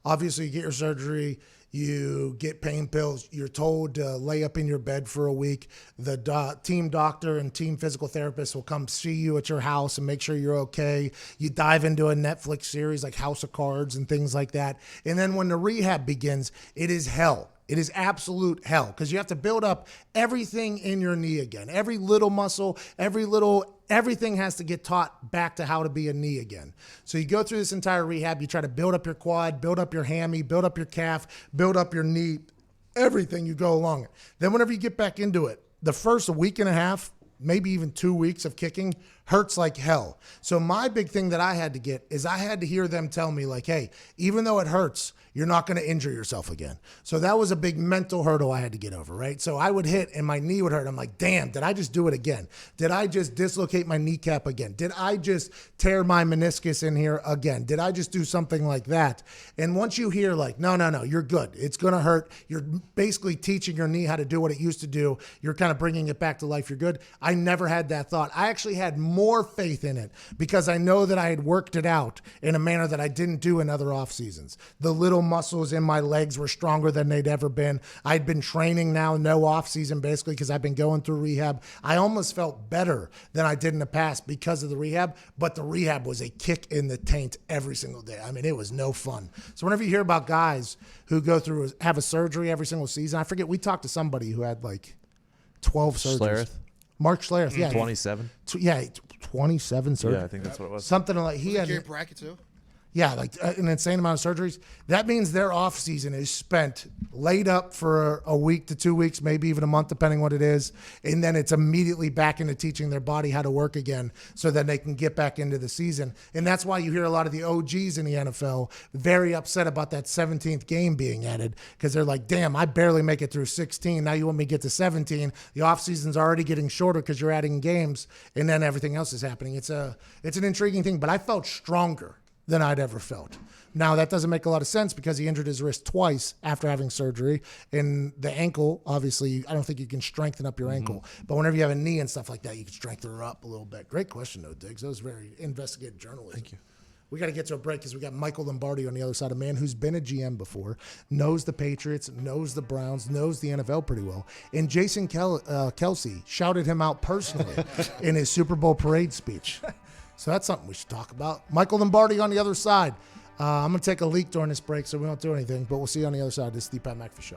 obviously you get your surgery, you get pain pills. You're told to lay up in your bed for a week. The team doctor and team physical therapist will come see you at your house and make sure you're okay. You dive into a Netflix series like House of Cards and things like that. And then when the rehab begins, it is hell. It is absolute hell because you have to build up everything in your knee again. Every little muscle, everything has to get taught back to how to be a knee again. So you go through this entire rehab. You try to build up your quad, build up your hammy, build up your calf, build up your knee, everything you go along it. Then whenever you get back into it, the first week and a half, maybe even 2 weeks of kicking hurts like hell. So my big thing that I had to get is I had to hear them tell me like, hey, even though it hurts, you're not going to injure yourself again. So that was a big mental hurdle I had to get over, right? So I would hit and my knee would hurt. I'm like, damn, did I just do it again? Did I just dislocate my kneecap again? Did I just tear my meniscus in here again? Did I just do something like that? And once you hear like, no, you're good. It's going to hurt. You're basically teaching your knee how to do what it used to do. You're kind of bringing it back to life. You're good. I never had that thought. I actually had more faith in it because I know that I had worked it out in a manner that I didn't do in other off seasons. The little muscles in my legs were stronger than they'd ever been. I'd been training now, no off season basically because I've been going through rehab. I almost felt better than I did in the past because of the rehab, but the rehab was a kick in the taint every single day. I mean, it was no fun. So whenever you hear about guys who go through, have a surgery every single season, I forget, we talked to somebody who had like 12 surgeries. Schlereth? Mark Schlereth, yeah. 27? Yeah, 27 surgeries. Yeah, I think that's what it was. Something like he had. Gary Brackett too. Yeah, like an insane amount of surgeries. That means their off season is spent laid up for a week to 2 weeks, maybe even a month, depending what it is. And then it's immediately back into teaching their body how to work again so that they can get back into the season. And that's why you hear a lot of the OGs in the NFL very upset about that 17th game being added because they're like, damn, I barely make it through 16. Now you want me to get to 17. The off season's already getting shorter because you're adding games and then everything else is happening. It's an intriguing thing, but I felt stronger than I'd ever felt. Now, that doesn't make a lot of sense because he injured his wrist twice after having surgery. And the ankle, obviously, I don't think you can strengthen up your ankle. But whenever you have a knee and stuff like that, you can strengthen her up a little bit. Great question, though, Diggs. That was very investigative journalism. Thank you. We got to get to a break because we got Michael Lombardi on the other side, a man who's been a GM before, knows the Patriots, knows the Browns, knows the NFL pretty well. And Jason Kelsey shouted him out personally in his Super Bowl parade speech. So that's something we should talk about. Michael Lombardi on the other side. I'm going to take a leak during this break so we don't do anything, but we'll see you on the other side. This is the Pat McAfee Show.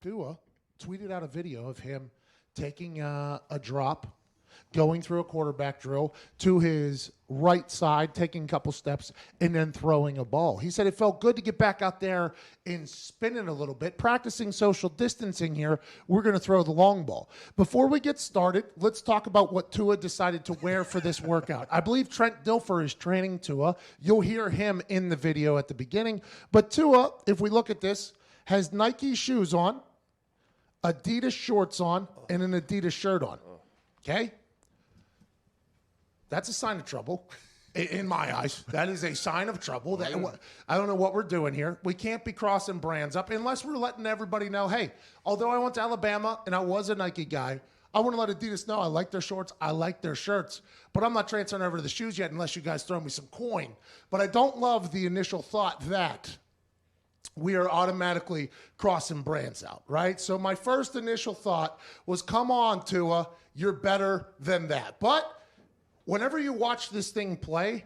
Tua tweeted out a video of him taking a drop going through a quarterback drill to his right side, taking a couple steps, and then throwing a ball. He said it felt good to get back out there and spin it a little bit, practicing social distancing here. We're going to throw the long ball. Before we get started, let's talk about what Tua decided to wear for this workout. I believe Trent Dilfer is training Tua. You'll hear him in the video at the beginning. But Tua, if we look at this, has Nike shoes on, Adidas shorts on, and an Adidas shirt on. Okay? That's a sign of trouble in my eyes. That is a sign of trouble. I don't know what we're doing here. We can't be crossing brands up unless we're letting everybody know, hey, although I went to Alabama and I was a Nike guy, I want to let Adidas know I like their shorts, I like their shirts, but I'm not transferring over to the shoes yet unless you guys throw me some coin. But I don't love the initial thought that we are automatically crossing brands out, right? So my first initial thought was, come on, Tua, you're better than that. But whenever you watch this thing play,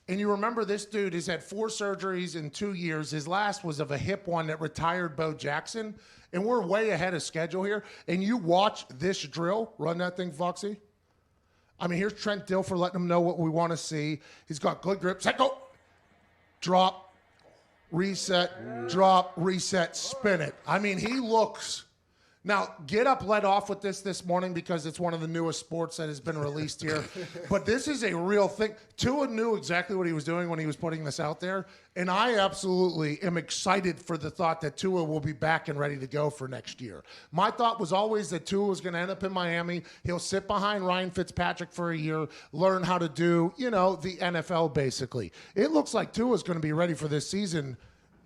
and you remember this dude has had 4 surgeries in 2 years. His last was of a hip one that retired Bo Jackson. And we're way ahead of schedule here. And you watch this drill. Run that thing, Foxy. I mean, here's Trent Dilfer letting him know what we want to see. He's got good grip. Set, go. Drop. Reset. Drop. Reset. Spin it. I mean, he looks... Now, Get Up led off with this morning because it's one of the newest sports that has been released here. But this is a real thing. Tua knew exactly what he was doing when he was putting this out there. And I absolutely am excited for the thought that Tua will be back and ready to go for next year. My thought was always that Tua was going to end up in Miami. He'll sit behind Ryan Fitzpatrick for a year, learn how to do, the NFL basically. It looks like Tua's going to be ready for this season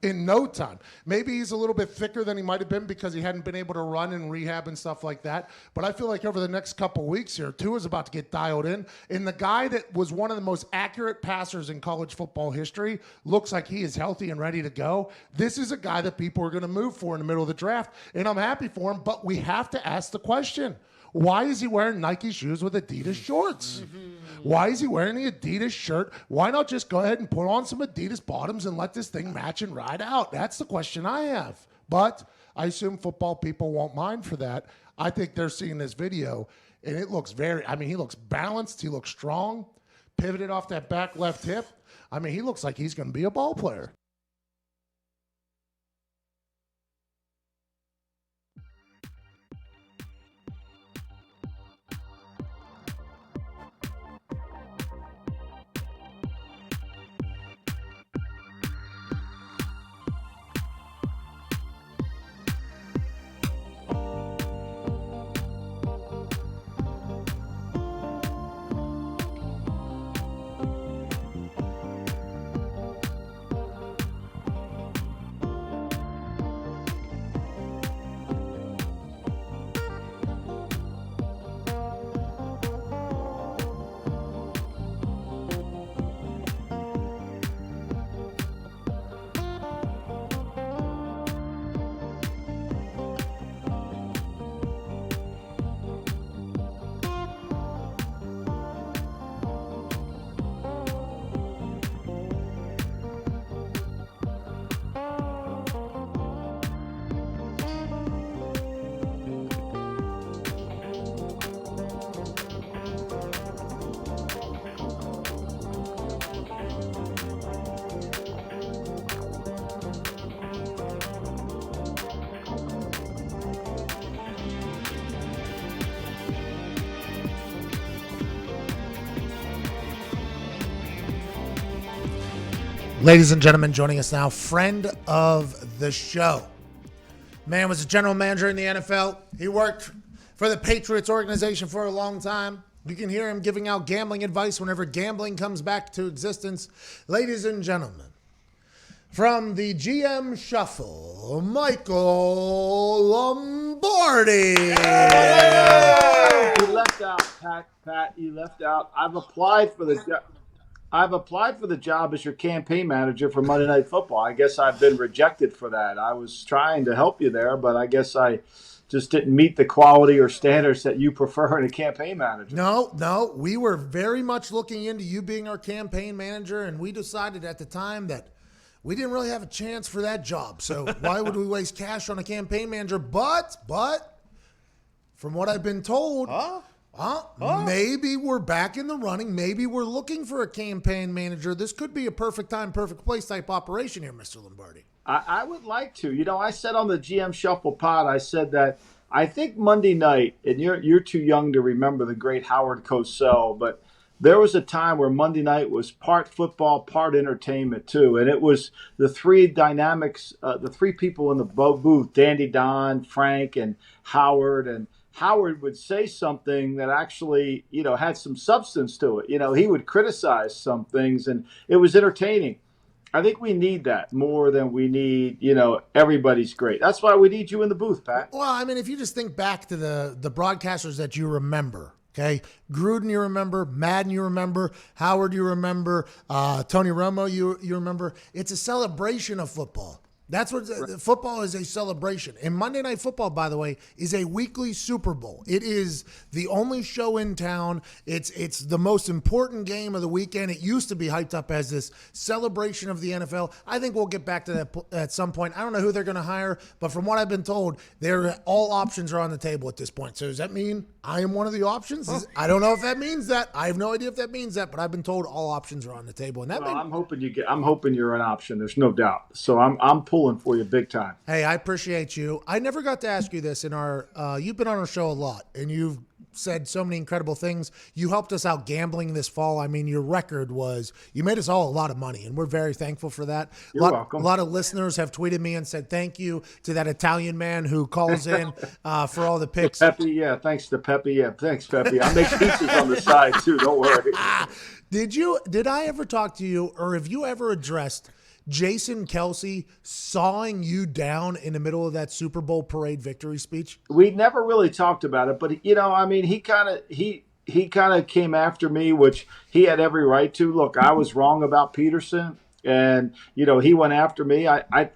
in no time. Maybe he's a little bit thicker than he might have been because he hadn't been able to run and rehab and stuff like that. But I feel like over the next couple weeks here, Tua's about to get dialed in. And the guy that was one of the most accurate passers in college football history looks like he is healthy and ready to go. This is a guy that people are going to move for in the middle of the draft. And I'm happy for him, but we have to ask the question. Why is he wearing Nike shoes with Adidas shorts? Why is he wearing the Adidas shirt? Why not just go ahead and put on some Adidas bottoms and let this thing match and ride out? That's the question I have. But I assume football people won't mind for that. I think they're seeing this video, and it looks he looks balanced. He looks strong, pivoted off that back left hip. I mean, he looks like he's going to be a ball player. Ladies and gentlemen, joining us now, friend of the show. Man was a general manager in the NFL. He worked for the Patriots organization for a long time. You can hear him giving out gambling advice whenever gambling comes back to existence. Ladies and gentlemen, from the GM Shuffle, Michael Lombardi. You left out, Pat. You left out. I've applied for the job as your campaign manager for Monday Night Football. I guess I've been rejected for that. I was trying to help you there, but I guess I just didn't meet the quality or standards that you prefer in a campaign manager. No. We were very much looking into you being our campaign manager, and we decided at the time that we didn't really have a chance for that job. So why would we waste cash on a campaign manager? But from what I've been told, Maybe we're back in the running. Maybe we're looking for a campaign manager. This could be a perfect time, perfect place type operation here, Mr. Lombardi. I would like to. I said on the GM Shuffle pod, I said that I think Monday night, and you're too young to remember the great Howard Cosell, but there was a time where Monday night was part football, part entertainment too, and it was the three dynamics, the three people in the booth: Dandy Don, Frank, and Howard. And Howard would say something that actually, had some substance to it. He would criticize some things, and it was entertaining. I think we need that more than we need, everybody's great. That's why we need you in the booth, Pat. Well, I mean, if you just think back to the broadcasters that you remember, okay? Gruden, you remember. Madden, you remember. Howard, you remember. Tony Romo, you remember. It's a celebration of football. That's what football is, a celebration. And Monday Night Football, by the way, is a weekly Super Bowl. It is the only show in town. It's the most important game of the weekend. It used to be hyped up as this celebration of the NFL. I think we'll get back to that at some point. I don't know who they're going to hire, but from what I've been told, all options are on the table at this point. So does that mean I am one of the options? I don't know if that means that. I have no idea if that means that, but I've been told all options are on the table. And I'm hoping you're an option. There's no doubt. So I'm pulling for you big time. Hey, I appreciate you. I never got to ask you this in our you've been on our show a lot, and you've said so many incredible things. You helped us out gambling this fall. I mean, your record was, you made us all a lot of money, and we're very thankful for that. You're welcome. A lot of listeners have tweeted me and said thank you to that Italian man who calls in for all the picks. Pepe, yeah, thanks to Pepe. Yeah, thanks, Pepe. I make pizzas on the side, too. Don't worry. Did I ever talk to you, or have you ever addressed Jason Kelsey sawing you down in the middle of that Super Bowl parade victory speech? We never really talked about it, but he kind of came after me, which he had every right to. Look, I was wrong about Peterson, and he went after me. I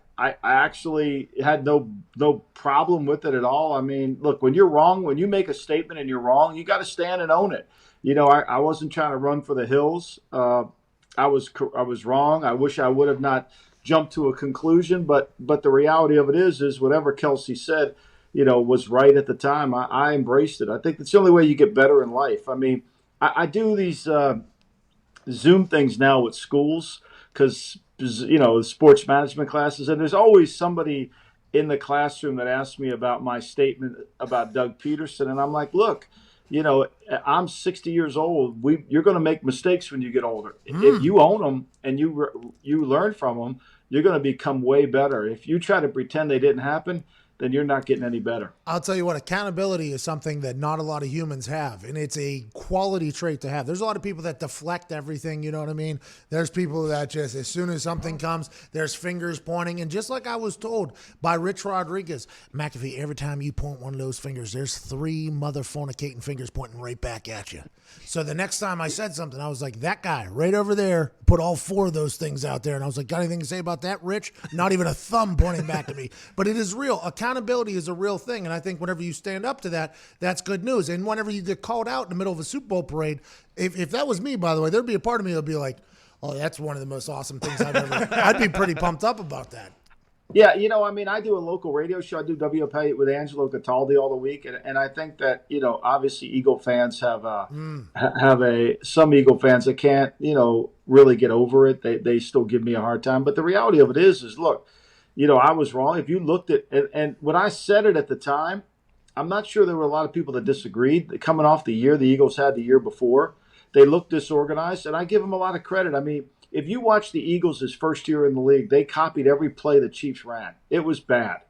actually had no problem with it at all. I mean, look, when you're wrong, when you make a statement and you're wrong, you got to stand and own it. I wasn't trying to run for the hills. I was wrong. I wish I would have not jumped to a conclusion, but the reality of it is whatever Kelsey said, was right at the time. I embraced it. I think that's the only way you get better in life. I mean, I do these Zoom things now with schools because sports management classes, and there's always somebody in the classroom that asks me about my statement about Doug Peterson, and I'm like, look. I'm 60 years old. You're going to make mistakes when you get older. If you own them and you learn from them, you're going to become way better. If you try to pretend they didn't happen, then you're not getting any better. I'll tell you what, accountability is something that not a lot of humans have, and it's a quality trait to have. There's a lot of people that deflect everything, you know what I mean? There's people that just, as soon as something comes, there's fingers pointing, and just like I was told by Rich Rodriguez, McAfee, every time you point one of those fingers, there's 3 mother-fornicating fingers pointing right back at you. So the next time I said something, I was like, that guy right over there put all 4 of those things out there, and I was like, got anything to say about that, Rich? Not even a thumb pointing back at me. But it is real. Accountability is a real thing, and I think whenever you stand up to that, that's good news. And whenever you get called out in the middle of a Super Bowl parade, if that was me, by the way, there'd be a part of me that would be like, oh, that's one of the most awesome things I've ever. I'd be pretty pumped up about that. Yeah, I mean, I do a local radio show. I do WOP with Angelo Cataldi all the week, and I think that obviously Eagle fans have some Eagle fans that can't really get over it. They still give me a hard time, but the reality of it is look, I was wrong. If you looked at and when I said it at the time, I'm not sure there were a lot of people that disagreed. Coming off the year the Eagles had the year before, they looked disorganized, and I give them a lot of credit. I mean, if you watch the Eagles' his first year in the league, they copied every play the Chiefs ran. It was bad.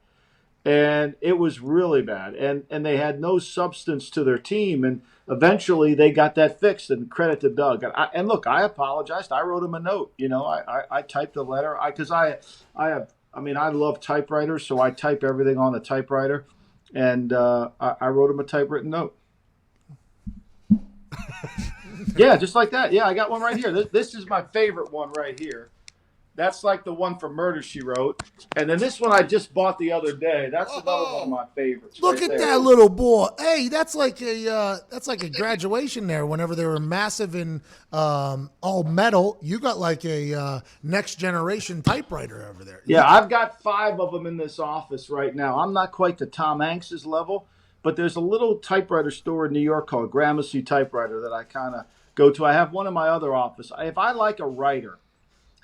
And it was really bad. And they had no substance to their team. And eventually they got that fixed, and credit to Doug. And look, I apologized. I wrote him a note. I typed a letter. Because I love typewriters, so I type everything on the typewriter. And I wrote him a typewritten note. Yeah, just like that. Yeah, I got one right here. This is my favorite one right here. That's like the one for Murder, She Wrote. And then this one I just bought the other day. That's another one of my favorites. Look at that little boy. Hey, that's like a graduation there. Whenever they were massive in all metal, you got like a next generation typewriter over there. Yeah, I've got 5 of them in this office right now. I'm not quite to Tom Hanks's level, but there's a little typewriter store in New York called Gramercy Typewriter that I kind of go to. I have one in my other office. If I like a writer,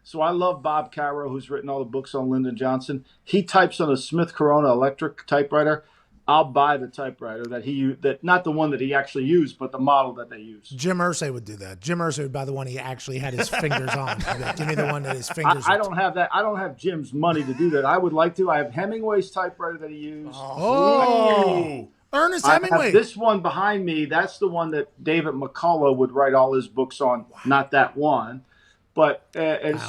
so I love Bob Caro, who's written all the books on Lyndon Johnson. He types on a Smith Corona electric typewriter. I'll buy the typewriter that not the one that he actually used, but the model that they use. Jim Irsay would do that. Jim Irsay would buy the one he actually had his fingers on. He'd be like, give me the one that his fingers. I don't have that. I don't have Jim's money to do that. I would like to. I have Hemingway's typewriter that he used. Oh, Ernest I Hemingway. have this one behind me. That's the one that David McCullough would write all his books on. Wow. Not that one. But and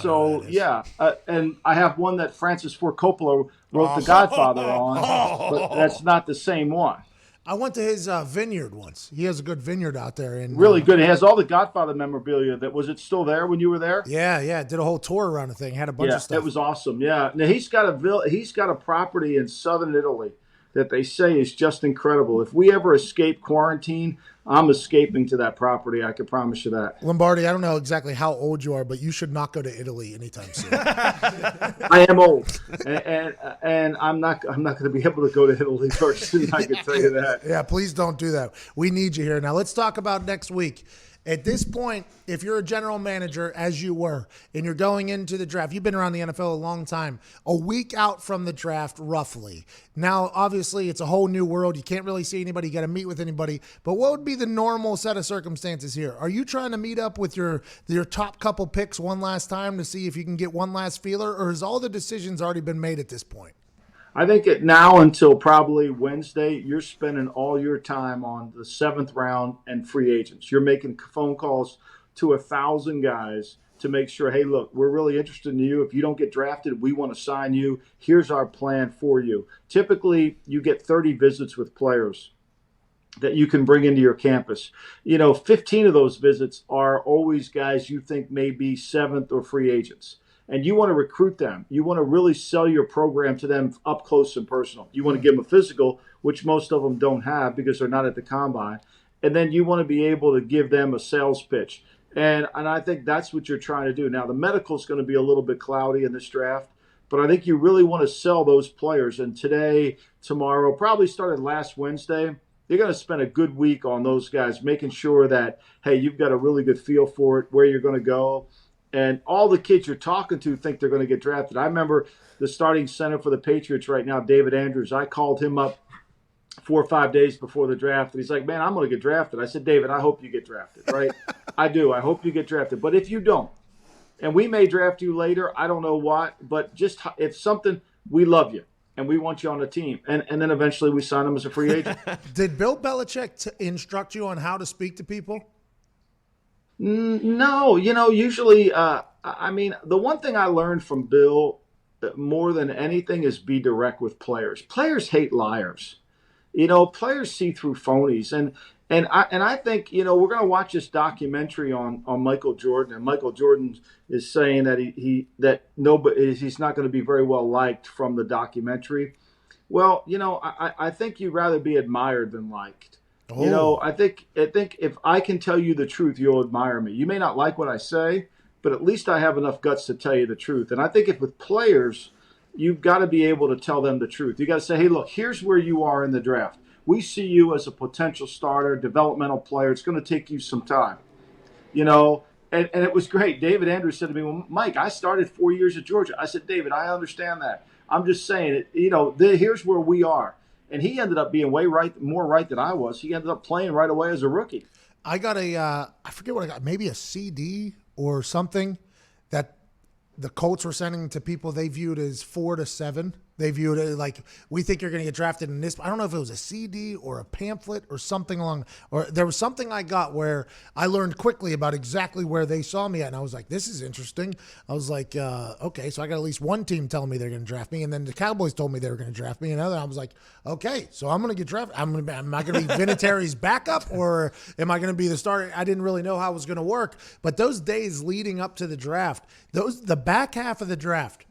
I have one that Francis Ford Coppola wrote The Godfather on, but that's not the same one. I went to his vineyard once. He has a good vineyard out there. Really good. It has all the Godfather memorabilia. Was it still there when you were there? Yeah. Did a whole tour around the thing. Had a bunch of stuff. It was awesome. Yeah. Now he's got a property in southern Italy that they say is just incredible. If we ever escape quarantine, I'm escaping to that property. I can promise you that. Lombardi, I don't know exactly how old you are, but you should not go to Italy anytime soon. I am old, and I'm not going to be able to go to Italy very soon. I can tell you that. Yeah, please don't do that. We need you here. Now let's talk about next week. At this point, if you're a general manager, as you were, and you're going into the draft, you've been around the NFL a long time, a week out from the draft, roughly. Now, obviously, it's a whole new world. You can't really see anybody. You got to meet with anybody. But what would be the normal set of circumstances here? Are you trying to meet up with your top couple picks one last time to see if you can get one last feeler, or has all the decisions already been made at this point? I think now until probably Wednesday, you're spending all your time on the 7th round and free agents. You're making phone calls to 1,000 guys to make sure, hey, look, we're really interested in you. If you don't get drafted, we want to sign you. Here's our plan for you. Typically, you get 30 visits with players that you can bring into your campus. 15 of those visits are always guys you think may be 7th or free agents. And you want to recruit them. You want to really sell your program to them up close and personal. You want to give them a physical, which most of them don't have because they're not at the combine. And then you want to be able to give them a sales pitch. And I think that's what you're trying to do. Now, the medical is going to be a little bit cloudy in this draft, but I think you really want to sell those players. And today, tomorrow, probably started last Wednesday, you're going to spend a good week on those guys, making sure that, hey, you've got a really good feel for it, where you're going to go. And all the kids you're talking to think they're going to get drafted. I remember the starting center for the Patriots right now, David Andrews. I called him up 4 or 5 days before the draft, and he's like, man, I'm going to get drafted. I said, David, I hope you get drafted, right? I do. I hope you get drafted. But if you don't, and we may draft you later, I don't know what, but just if something, we love you, and we want you on the team. And then eventually we sign him as a free agent. Did Bill Belichick instruct you on how to speak to people? No, usually, the one thing I learned from Bill more than anything is be direct with players. Players hate liars. Players see through phonies. And I think, we're going to watch this documentary on Michael Jordan. And Michael Jordan is saying that he's not going to be very well liked from the documentary. Well, I think you'd rather be admired than liked. Oh. I think if I can tell you the truth, you'll admire me. You may not like what I say, but at least I have enough guts to tell you the truth. And I think if with players, you've got to be able to tell them the truth. You got to say, hey, look, here's where you are in the draft. We see you as a potential starter, developmental player. It's going to take you some time. And it was great. David Andrews said to me, well, Mike, I started 4 years at Georgia. I said, David, I understand that. I'm just saying, here's where we are. And he ended up being more right than I was. He ended up playing right away as a rookie. I got I forget what I got, maybe a CD or something that the Colts were sending to people they viewed as 4 to 7. They viewed it like, we think you're going to get drafted in this. I don't know if it was a CD or a pamphlet or something or there was something I got where I learned quickly about exactly where they saw me at. And I was like, this is interesting. I was like, okay, so I got at least one team telling me they're going to draft me. And then the Cowboys told me they were going to draft me. And I was like, okay, so I'm going to get drafted. Am I going to be Vinatieri's backup or am I going to be the starter? I didn't really know how it was going to work. But those days leading up to the draft, the back half of the draft,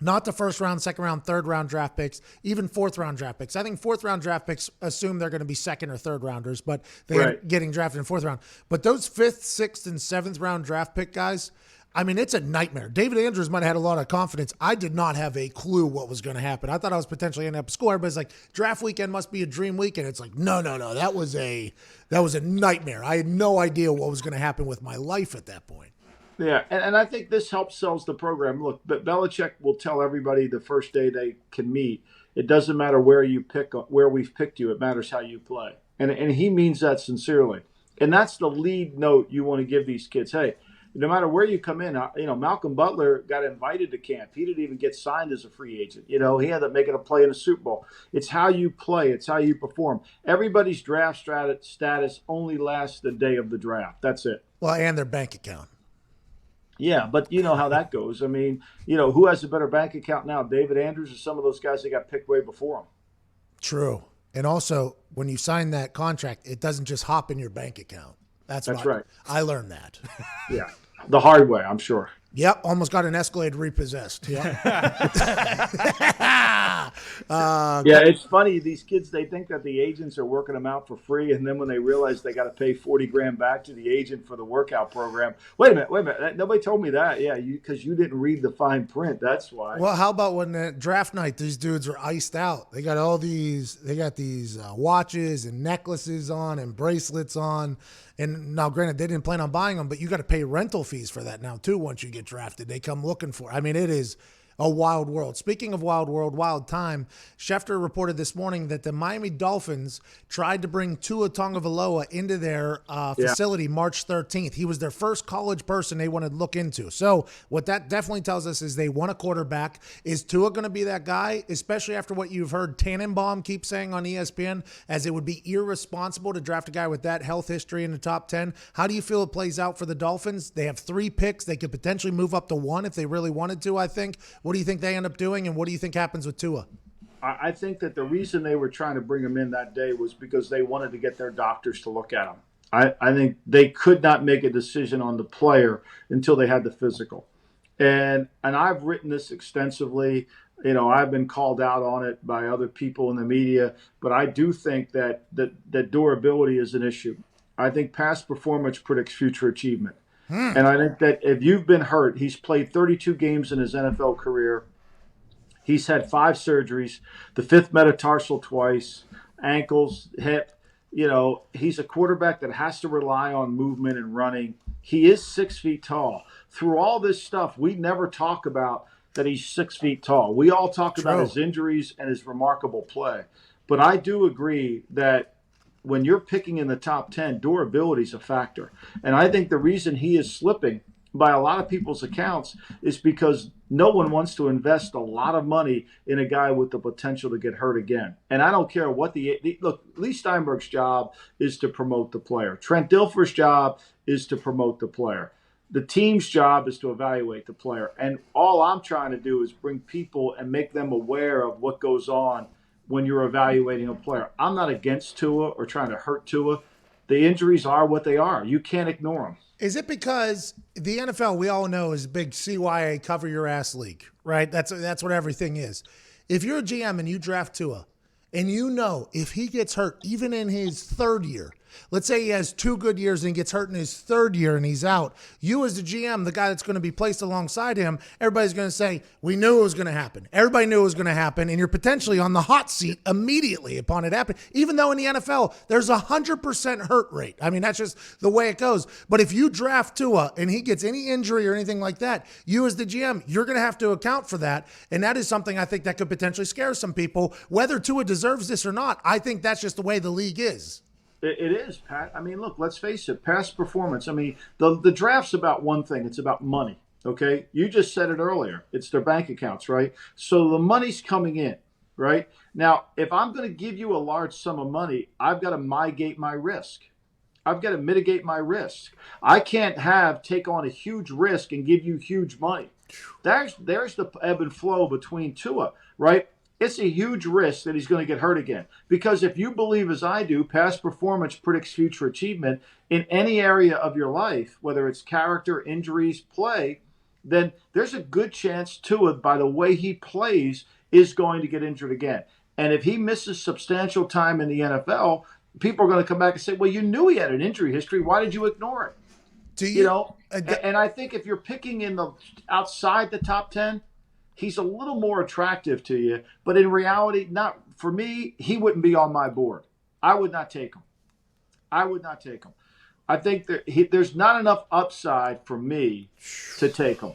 not the first round, second round, third round draft picks, even fourth round draft picks. I think fourth round draft picks assume they're going to be second or third rounders, but they're getting drafted in fourth round. But those fifth, sixth, and seventh round draft pick guys, I mean, it's a nightmare. David Andrews might have had a lot of confidence. I did not have a clue what was going to happen. I thought I was potentially going to have a score. Everybody's like, draft weekend must be a dream weekend. It's like, no. That was a nightmare. I had no idea what was going to happen with my life at that point. Yeah, and I think this helps sells the program. Look, but Belichick will tell everybody the first day they can meet, it doesn't matter where we've picked you. It matters how you play. And he means that sincerely. And that's the lead note you want to give these kids. Hey, no matter where you come in, Malcolm Butler got invited to camp. He didn't even get signed as a free agent. He ended up making a play in the Super Bowl. It's how you play. It's how you perform. Everybody's draft status only lasts the day of the draft. That's it. Well, and their bank account. Yeah, but you know how that goes. I mean, who has a better bank account now, David Andrews or some of those guys that got picked way before him? True. And also, when you sign that contract, it doesn't just hop in your bank account. That's right. I learned that. Yeah, the hard way, I'm sure. Yep, almost got an Escalade repossessed. Yep. Yeah, it's funny. These kids, they think that the agents are working them out for free, and then when they realize they got to pay $40,000 back to the agent for the workout program. Wait a minute. Nobody told me that. Yeah, because you didn't read the fine print. That's why. Well, how about when at draft night, these dudes were iced out? They got these watches and necklaces on and bracelets on. And now, granted, they didn't plan on buying them, but you got to pay rental fees for that now, too, once you get drafted. They come looking for it. I mean, it is a wild world. Speaking of wild world, wild time, Schefter reported this morning that the Miami Dolphins tried to bring Tua Tagovailoa into their facility March 13th. He was their first college person they wanted to look into. So what that definitely tells us is they want a quarterback. Is Tua going to be that guy, especially after what you've heard Tannenbaum keep saying on ESPN, as it would be irresponsible to draft a guy with that health history in the top 10? How do you feel it plays out for the Dolphins? They have 3 picks. They could potentially move up to 1 if they really wanted to, I think. What do you think they end up doing, and what do you think happens with Tua? I think that the reason they were trying to bring him in that day was because they wanted to get their doctors to look at him. I think they could not make a decision on the player until they had the physical. And I've written this extensively. I've been called out on it by other people in the media, but I do think that durability is an issue. I think past performance predicts future achievement. And I think that if you've been hurt, he's played 32 games in his NFL career. He's had 5 surgeries, the 5th metatarsal twice, ankles, hip. He's a quarterback that has to rely on movement and running. He is 6 feet tall. Through all this stuff, we never talk about that he's 6 feet tall. We all talk about his injuries and his remarkable play. But I do agree that when you're picking in the top 10, durability is a factor. And I think the reason he is slipping by a lot of people's accounts is because no one wants to invest a lot of money in a guy with the potential to get hurt again. And I don't care what look, Lee Steinberg's job is to promote the player. Trent Dilfer's job is to promote the player. The team's job is to evaluate the player. And all I'm trying to do is bring people and make them aware of what goes on when you're evaluating a player. I'm not against Tua or trying to hurt Tua. The injuries are what they are. You can't ignore them. Is it because the NFL, we all know, is a big CYA cover your ass league, right? That's what everything is. If you're a GM and you draft Tua, and if he gets hurt, even in his 3rd year, let's say he has 2 good years and he gets hurt in his 3rd year and he's out, you as the GM, the guy that's going to be placed alongside him, everybody's going to say, we knew it was going to happen. Everybody knew it was going to happen, and you're potentially on the hot seat immediately upon it happening, even though in the NFL, there's 100% hurt rate. I mean, that's just the way it goes. But if you draft Tua and he gets any injury or anything like that, you as the GM, you're going to have to account for that, and that is something I think that could potentially scare some people. Whether Tua deserves this or not, I think that's just the way the league is. It is, Pat. I mean, look, let's face it, past performance. I mean, the draft's about one thing. It's about money, okay? You just said it earlier. It's their bank accounts, right? So the money's coming in, right? Now, if I'm going to give you a large sum of money, I've got to mitigate my risk. I've got to mitigate my risk. I can't take on a huge risk and give you huge money. There's the ebb and flow between Tua, right? It's a huge risk that he's going to get hurt again. Because if you believe, as I do, past performance predicts future achievement in any area of your life, whether it's character, injuries, play, then there's a good chance Tua, by the way he plays, is going to get injured again. And if he misses substantial time in the NFL, people are going to come back and say, well, you knew he had an injury history. Why did you ignore it? Do You know, and I think if you're picking in the outside the top 10, he's a little more attractive to you. But in reality, not for me, he wouldn't be on my board. I would not take him. I think that there's not enough upside for me to take him.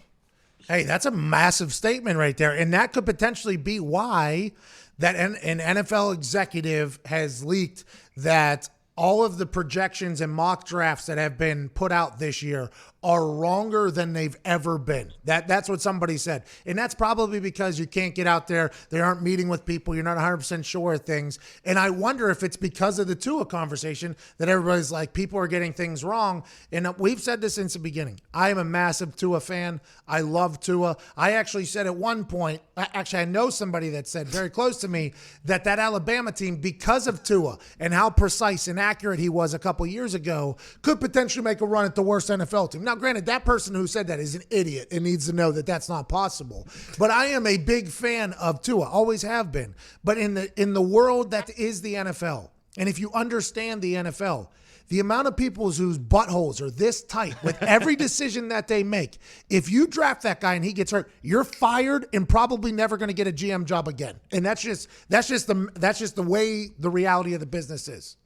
Hey, that's a massive statement right there. And that could potentially be why that an NFL executive has leaked that all of the projections and mock drafts that have been put out this year are wronger than they've ever been. That's what somebody said. And that's probably because you can't get out there. They aren't meeting with people. You're not 100% sure of things. And I wonder if it's because of the Tua conversation that everybody's like, people are getting things wrong. And we've said this since the beginning. I am a massive Tua fan. I love Tua. I actually said at one point, I know somebody that said very close to me that Alabama team, because of Tua and how precise and accurate he was a couple years ago, could potentially make a run at the worst NFL team. Now, granted, that person who said that is an idiot and needs to know that that's not possible. But I am a big fan of Tua, always have been. But in the world that is the NFL, and if you understand the NFL, the amount of people whose buttholes are this tight with every decision that they make, if you draft that guy and he gets hurt, you're fired and probably never going to get a GM job again. And that's just the way the reality of the business is.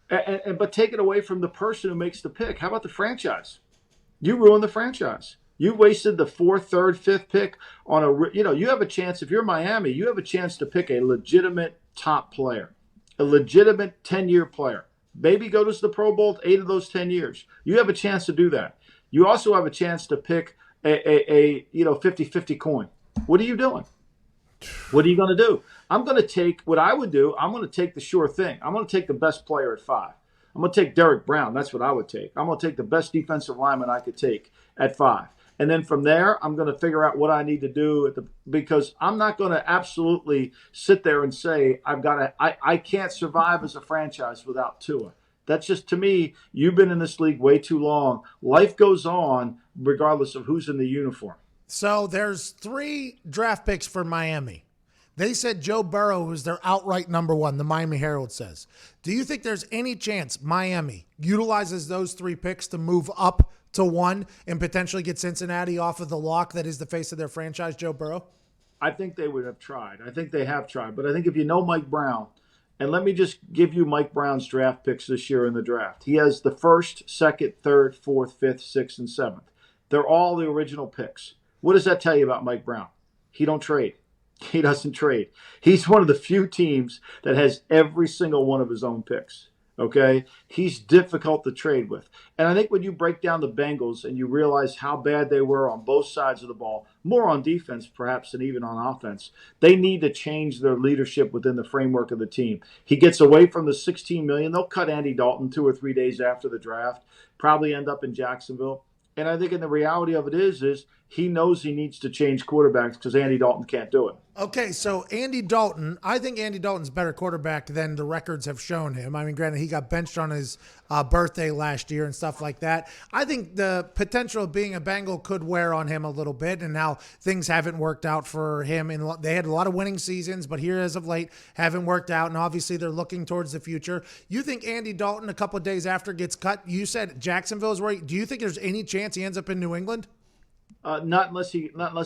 But take it away from the person who makes the pick. How about the franchise? You ruined the franchise. You wasted the 4th, 3rd, 5th pick on you have a chance. If you're Miami, you have a chance to pick a legitimate top player, a legitimate 10-year player. Maybe go to the Pro Bowl 8 of those 10 years. You have a chance to do that. You also have a chance to pick a 50-50 coin. What are you doing? What are you going to do? I'm going to take what I would do. I'm going to take the sure thing. I'm going to take the best player at 5. I'm going to take Derek Brown. That's what I would take. I'm going to take the best defensive lineman I could take at 5. And then from there, I'm going to figure out what I need to do because I'm not going to absolutely sit there and say I can't survive as a franchise without Tua. That's just, to me, you've been in this league way too long. Life goes on regardless of who's in the uniform. So there's 3 draft picks for Miami. They said Joe Burrow was their outright number 1, the Miami Herald says. Do you think there's any chance Miami utilizes those 3 picks to move up to 1 and potentially get Cincinnati off of the lock that is the face of their franchise, Joe Burrow? I think they would have tried. I think they have tried. But I think if you know Mike Brown, and let me just give you Mike Brown's draft picks this year in the draft. He has the 1st, 2nd, 3rd, 4th, 5th, 6th, and 7th. They're all the original picks. What does that tell you about Mike Brown? He don't trade. He doesn't trade. He's one of the few teams that has every single one of his own picks. Okay? He's difficult to trade with. And I think when you break down the Bengals and you realize how bad they were on both sides of the ball, more on defense perhaps than even on offense, they need to change their leadership within the framework of the team. He gets away from the $16 million. They'll cut Andy Dalton 2 or 3 days after the draft, probably end up in Jacksonville. And I think in the reality of it is he knows he needs to change quarterbacks because Andy Dalton can't do it. Okay, so Andy Dalton, I think Andy Dalton's a better quarterback than the records have shown him. I mean, granted, he got benched on his birthday last year and stuff like that. I think the potential of being a Bengal could wear on him a little bit, and how things haven't worked out for him. And they had a lot of winning seasons, but here as of late haven't worked out, and obviously they're looking towards the future. You think Andy Dalton, a couple of days after gets cut, you said Jacksonville's where? Do you think there's any chance he ends up in New England? Not unless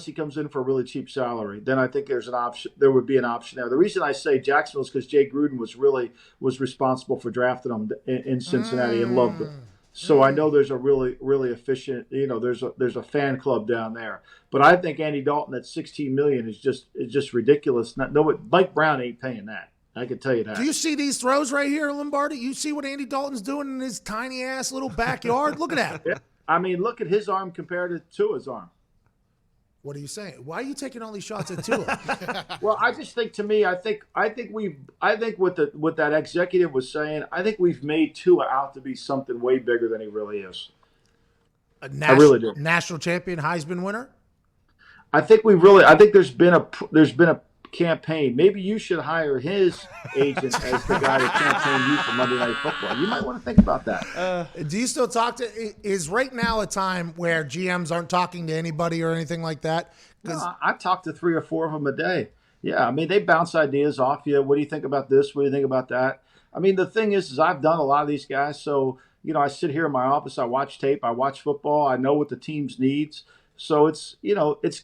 he comes in for a really cheap salary. Then I think there's an option. There would be an option there. The reason I say Jacksonville is because Jay Gruden was responsible for drafting him in Cincinnati and loved him. So I know there's a really efficient. There's a fan club down there. But I think Andy Dalton at $16 million is just ridiculous. Mike Brown ain't paying that. I can tell you that. Do you see these throws right here, Lombardi? You see what Andy Dalton's doing in his tiny ass little backyard? Look at that. Yeah. I mean, look at his arm compared to Tua's arm. What are you saying? Why are you taking all these shots at Tua? Well, I just think, to me, I think what that executive was saying, I think we've made Tua out to be something way bigger than he really is. I really do. National champion, Heisman winner. I think there's been a campaign. Maybe you should hire his agent as the guy to campaign you for Monday Night Football. You might want to think about that. Do you still talk to? Is right now a time where GMs aren't talking to anybody or anything like that? No, I talk to 3 or 4 of them a day. Yeah, I mean, they bounce ideas off you. What do you think about this? What do you think about that? I mean, the thing is I've done a lot of these guys, so I sit here in my office, I watch tape, I watch football, I know what the team's needs. So it's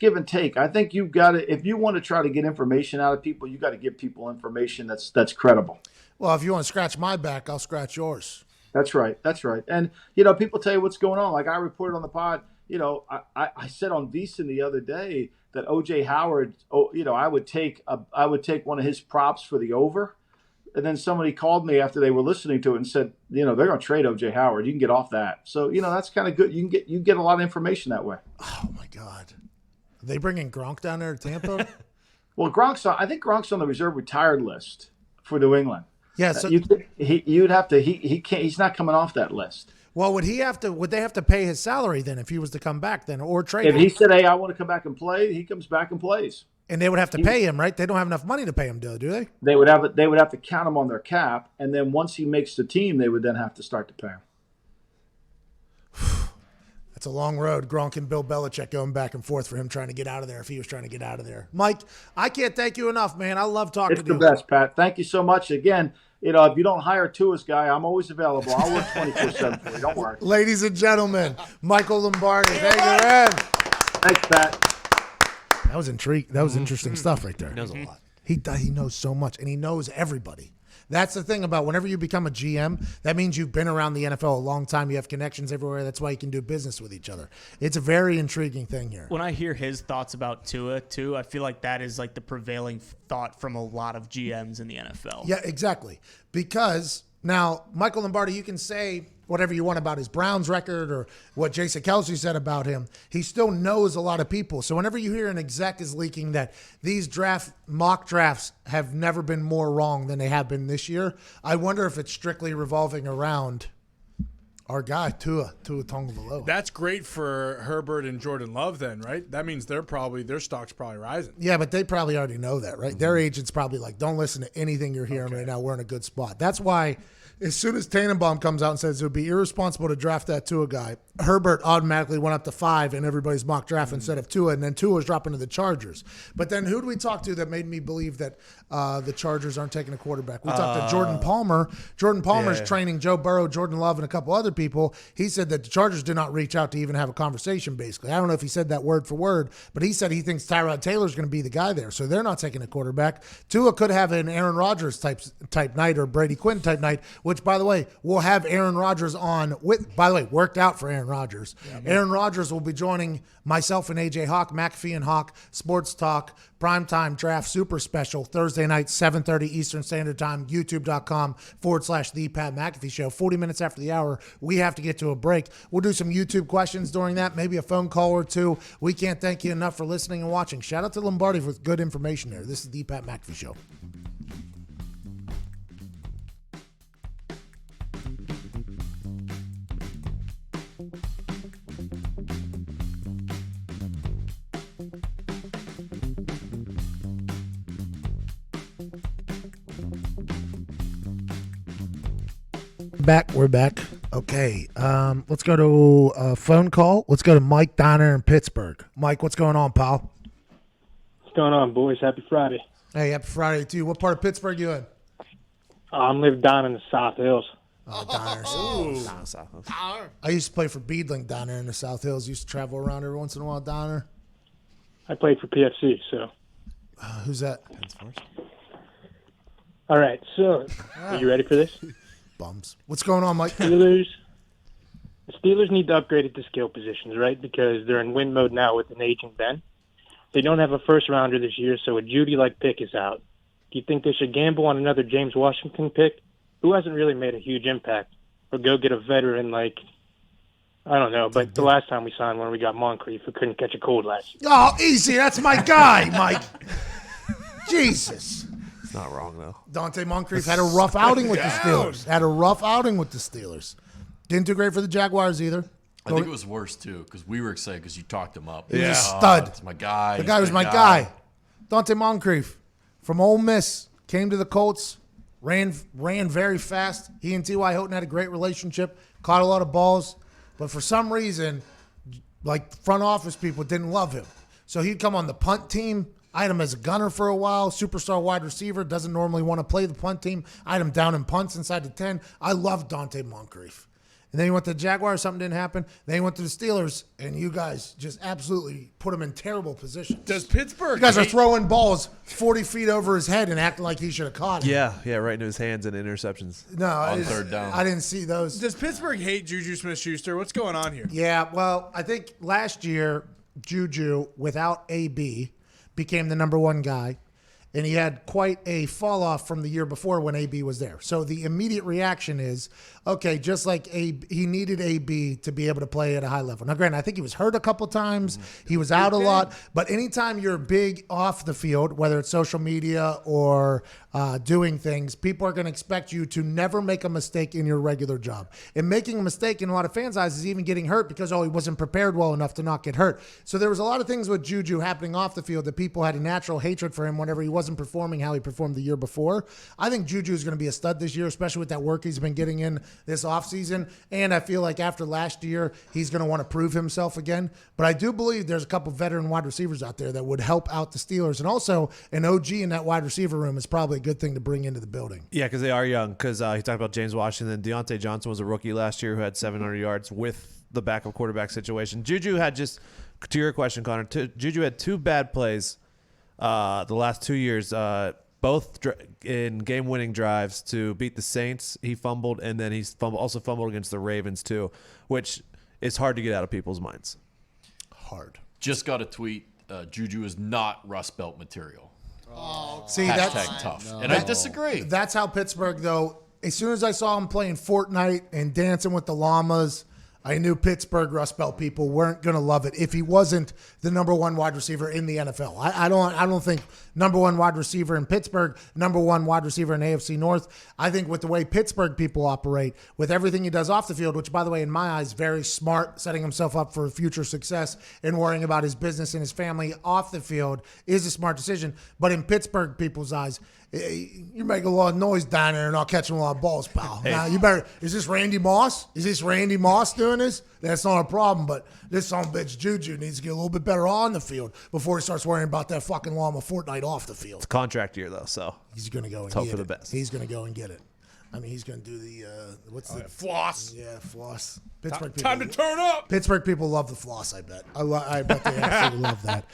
give and take. I think you've got to, if you want to try to get information out of people, you got to give people information that's credible. Well, if you want to scratch my back, I'll scratch yours. That's right. And, people tell you what's going on. Like I reported on the pod, I said on VSiN the other day that O.J. Howard, I would take one of his props for the over. And then somebody called me after they were listening to it and said, they're going to trade O.J. Howard. You can get off that. So, that's kind of good. You can get a lot of information that way. Oh, my God. Are they bringing Gronk down there to Tampa? Well, I think Gronk's on the reserve retired list for New England. Yeah, so you'd have to. He can't. He's not coming off that list. Well, would they have to pay his salary then if he was to come back then, or trade If him? he said, "Hey, I want to come back and play," he comes back and plays. And they would have to pay him, right? They don't have enough money to pay him, do they? They would have to count him on their cap, and then once he makes the team, they would then have to start to pay him. That's a long road. Gronk and Bill Belichick going back and forth for him trying to get out of there if he was trying to get out of there. Mike, I can't thank you enough, man. I love talking to you. It's the best, Pat. Thank you so much. Again, if you don't hire Tua's guy, I'm always available. I'll work 24/7 for you. Don't worry. Ladies and gentlemen, Michael Lombardi. Thank you, man. Thanks, Pat. That was intriguing. That was interesting stuff right there. He knows a lot. He knows so much, and he knows everybody. That's the thing about whenever you become a GM, that means you've been around the NFL a long time. You have connections everywhere. That's why you can do business with each other. It's a very intriguing thing here. When I hear his thoughts about Tua, too, I feel like that is like the prevailing thought from a lot of GMs in the NFL. Yeah, exactly. Because now, Michael Lombardi, you can say whatever you want about his Browns record or what Jason Kelsey said about him. He still knows a lot of people. So whenever you hear an exec is leaking that these mock drafts have never been more wrong than they have been this year, I wonder if it's strictly revolving around our guy, Tua Tagovailoa. That's great for Herbert and Jordan Love then, right? That means their stock's probably rising. Yeah, but they probably already know that, right? Their agent's probably like, don't listen to anything you're hearing right now. We're in a good spot. That's why as soon as Tannenbaum comes out and says it would be irresponsible to draft that Tua guy, Herbert automatically went up to 5 in everybody's mock draft instead of Tua, and then Tua was dropping to the Chargers. But then who did we talk to that made me believe that the Chargers aren't taking a quarterback? We talked to Jordan Palmer. Jordan Palmer's training Joe Burrow, Jordan Love, and a couple other people. He said that the Chargers did not reach out to even have a conversation, basically. I don't know if he said that word for word, but he said he thinks Tyrod Taylor's going to be the guy there, so they're not taking a quarterback. Tua could have an Aaron Rodgers type night or Brady Quinn type night, which, by the way, we'll have Aaron Rodgers on with, by the way, worked out for Aaron Rodgers. Yeah, Aaron Rodgers will be joining myself and AJ Hawk, McAfee and Hawk, Sports Talk, Primetime Draft Super Special, Thursday night, 7:30 Eastern Standard Time, youtube.com/The Pat McAfee Show. 40 minutes after the hour, we have to get to a break. We'll do some YouTube questions during that, maybe a phone call or two. We can't thank you enough for listening and watching. Shout out to Lombardi for good information there. This is The Pat McAfee Show. We're back. Okay, let's go to a phone call. Let's go to Mike down there in Pittsburgh. Mike, what's going on, pal? What's going on, boys? Happy Friday. Hey, happy Friday to you. What part of Pittsburgh you in? I'm living down in the South Hills. South Hills. I used to play for Beadling down there in the South Hills. Used to travel around every once in a while down there. I played for PFC, so. Who's that? All right, so are you ready for this? Bums. What's going on, Mike? The Steelers need to upgrade at the skill positions, right? Because they're in win mode now with an aging Ben. They don't have a first-rounder this year, so a Judy-like pick is out. Do you think they should gamble on another James Washington pick, who hasn't really made a huge impact, or go get a veteran like, I don't know, but the last time we signed one, we got Moncrief, who couldn't catch a cold last year. Oh, easy. That's my guy, Mike. Jesus. Not wrong, though. Dante Moncrief had a rough outing with the Steelers. Didn't do great for the Jaguars either. I think it was worse, too, because we were excited because you talked him up. He was a stud. It's my guy. The guy was my guy. Dante Moncrief from Ole Miss came to the Colts, ran very fast. He and T.Y. Hilton had a great relationship, caught a lot of balls. But for some reason, like front office people didn't love him. So he'd come on the punt team. I had him as a gunner for a while, superstar wide receiver, doesn't normally want to play the punt team. I had him down in punts inside the 10. I love Dante Moncrief. And then he went to the Jaguars, something didn't happen. Then he went to the Steelers, and you guys just absolutely put him in terrible positions. Does Pittsburgh? You guys are throwing balls 40 feet over his head and acting like he should have caught it. Yeah, right into his hands and interceptions. No, On third down. I didn't see those. Does Pittsburgh hate Juju Smith-Schuster? What's going on here? Yeah, well, I think last year, Juju, without AB, became the number one guy. And he had quite a fall off from the year before when AB was there. So the immediate reaction is, okay, just like he needed AB to be able to play at a high level. Now, granted, I think he was hurt a couple times. He was out a lot. But anytime you're big off the field, whether it's social media or doing things, people are going to expect you to never make a mistake in your regular job. And making a mistake in a lot of fans' eyes is even getting hurt because, he wasn't prepared well enough to not get hurt. So there was a lot of things with Juju happening off the field that people had a natural hatred for him whenever he wasn't performing how he performed the year before. I think Juju is going to be a stud this year, especially with that work he's been getting in this offseason. And I feel like after last year, he's going to want to prove himself again. But I do believe there's a couple veteran wide receivers out there that would help out the Steelers. And also an OG in that wide receiver room is probably a good thing to bring into the building. Yeah, because they are young. Because he talked about James Washington. Deontay Johnson was a rookie last year who had 700 yards with the backup quarterback situation. Juju had just, to your question, Connor, Juju had 2 bad plays the last 2 years, both in game-winning drives to beat the Saints. He fumbled, and then he's also fumbled against the Ravens too, which is hard to get out of people's minds. Hard. Just got a tweet. Juju is not Rust Belt material. Oh, see, Hashtag that's tough. And I disagree. That's how Pittsburgh, though. As soon as I saw him playing Fortnite and dancing with the llamas, I knew Pittsburgh Rust Belt people weren't going to love it if he wasn't the number one wide receiver in the NFL. I don't think number one wide receiver in Pittsburgh, number one wide receiver in AFC North. I think with the way Pittsburgh people operate, with everything he does off the field, which, by the way, in my eyes, very smart, setting himself up for future success and worrying about his business and his family off the field is a smart decision. But in Pittsburgh people's eyes, you're making a lot of noise down there and not catching a lot of balls, pal. Hey. Now, you better. Is this Randy Moss? Is this Randy Moss doing this? That's not a problem, but this son of a bitch Juju needs to get a little bit better on the field before he starts worrying about that fucking llama Fortnite off the field. It's contract year, though, so he's going to go and hope get for it. the best. He's going to go and get it. I mean, he's going to do the floss. Yeah, floss. Pittsburgh Time to turn up. Pittsburgh people love the floss, I bet. I bet they absolutely love that.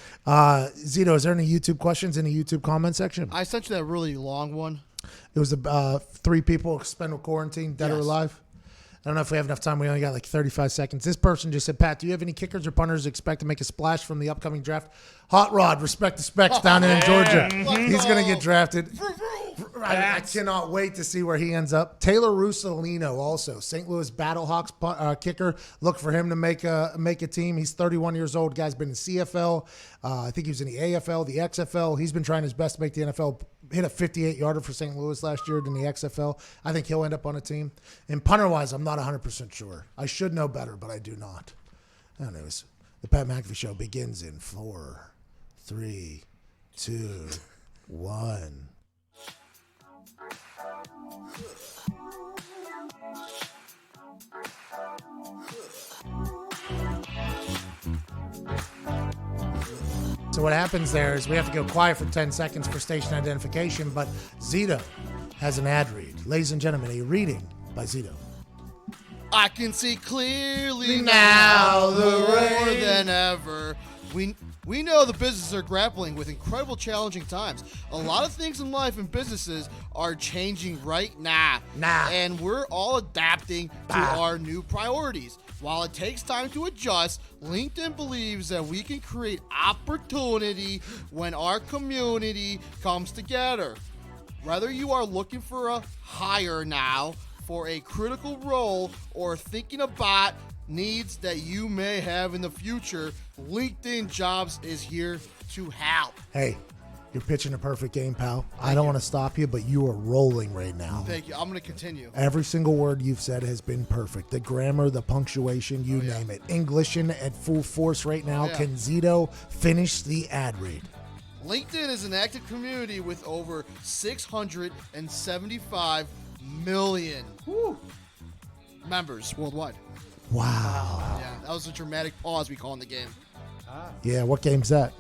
Zito, is there any YouTube questions in the YouTube comment section? I sent you that really long one. It was 3 people suspended quarantine, dead or Yes. alive. I don't know if we have enough time. We only got like 35 seconds. This person just said, Pat, do you have any kickers or punters expect to make a splash from the upcoming draft? Hot Rod, respect the specs down there in Georgia. He's going to get drafted. I cannot wait to see where he ends up. Taylor Russolino also, St. Louis Battlehawks kicker. Look for him to make a team. He's 31 years old. Guy's been in CFL. I think he was in the AFL, the XFL. He's been trying his best to make the NFL. Hit a 58-yarder for St. Louis last year in the XFL. I think he'll end up on a team. And punter-wise, I'm not 100% sure. I should know better, but I do not. Anyways, the Pat McAfee Show begins in 4, 3, 2, 1. So what happens there is we have to go quiet for 10 seconds for station identification, but Zito has an ad read. Ladies and gentlemen, a reading by Zito. I can see clearly Now the more rain. than ever. We know the businesses are grappling with incredible challenging times. A lot of things in life and businesses are changing right now. And we're all adapting to our new priorities. While it takes time to adjust, LinkedIn believes that we can create opportunity when our community comes together. Whether you are looking for a hire now for a critical role or thinking about needs that you may have in the future, LinkedIn Jobs is here to help. Hey, you're pitching a perfect game, pal. I don't want to stop you, but you are rolling right now. Thank you. I'm going to continue. Every single word you've said has been perfect. The grammar, the punctuation, you name it. Englishin at full force right now. Can Zito finish the ad read? LinkedIn is an active community with over 675 million members worldwide. Wow. Yeah, that was a dramatic pause we call in the game. Yeah, what game's that?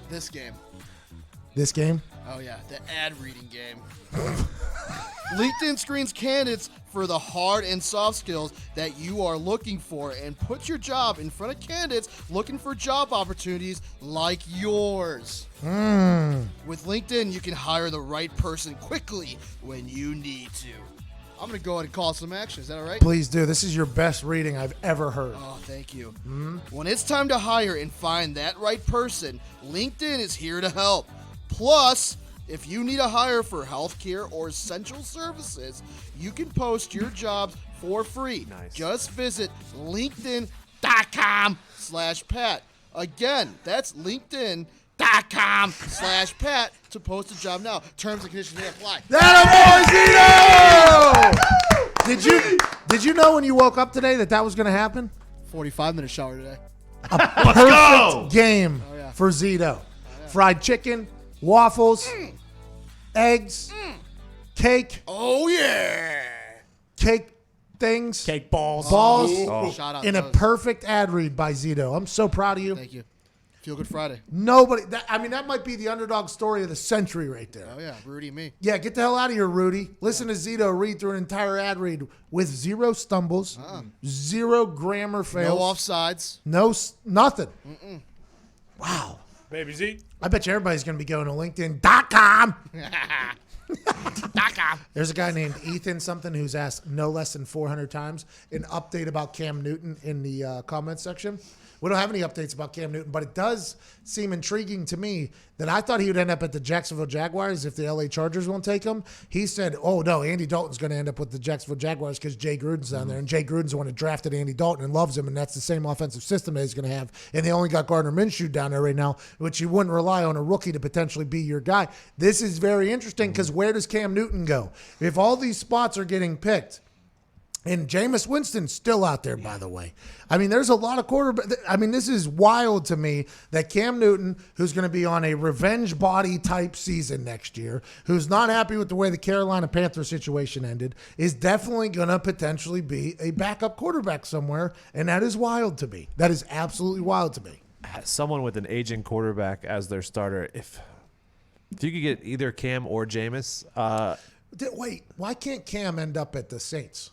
This game. This game? Oh, yeah, the ad reading game. LinkedIn screens candidates for the hard and soft skills that you are looking for and puts your job in front of candidates looking for job opportunities like yours. With LinkedIn, you can hire the right person quickly when you need to. I'm going to go ahead and call some action. Is that all right? Please do. This is your best reading I've ever heard. Oh, thank you. When it's time to hire and find that right person, LinkedIn is here to help. Plus, if you need a hire for healthcare or essential services, you can post your jobs for free. Nice. Just visit linkedin.com/Pat. Again, that's linkedin.com/Pat to post a job now. Terms and conditions may apply. Did you know when you woke up today that was going to happen? 45-minute shower today. Perfect game Oh, yeah. for Zito. Fried chicken, waffles, eggs, cake, Oh, yeah. cake things, Cake balls. Shout out in a those. perfect ad read by Zito. I'm so proud of you. Thank you. Feel Good Friday. Nobody, that might be the underdog story of the century right there. Oh, yeah. Rudy and me. Yeah, get the hell out of here, Rudy. Listen to Zito read through an entire ad read with 0 stumbles, 0 grammar fails. No offsides. Nothing. Wow. Baby Z. I bet you everybody's going to be going to LinkedIn.com. There's a guy named Ethan something who's asked no less than 400 times an update about Cam Newton in the comments section. We don't have any updates about Cam Newton, but it does seem intriguing to me that I thought he would end up at the Jacksonville Jaguars if the LA Chargers won't take him. He said, oh, no, Andy Dalton's going to end up with the Jacksonville Jaguars because Jay Gruden's down there, and Jay Gruden's the one who drafted Andy Dalton and loves him, and that's the same offensive system that he's going to have. And they only got Gardner Minshew down there right now, which you wouldn't rely on a rookie to potentially be your guy. This is very interesting because where does Cam Newton go? If all these spots are getting picked, and Jameis Winston's still out there, by the way. I mean, there's a lot of quarterbacks. I mean, this is wild to me that Cam Newton, who's going to be on a revenge body type season next year, who's not happy with the way the Carolina Panthers situation ended, is definitely going to potentially be a backup quarterback somewhere. And that is wild to me. That is absolutely wild to me. Someone with an aging quarterback as their starter, if you could get either Cam or Jameis, Wait, why can't Cam end up at the Saints?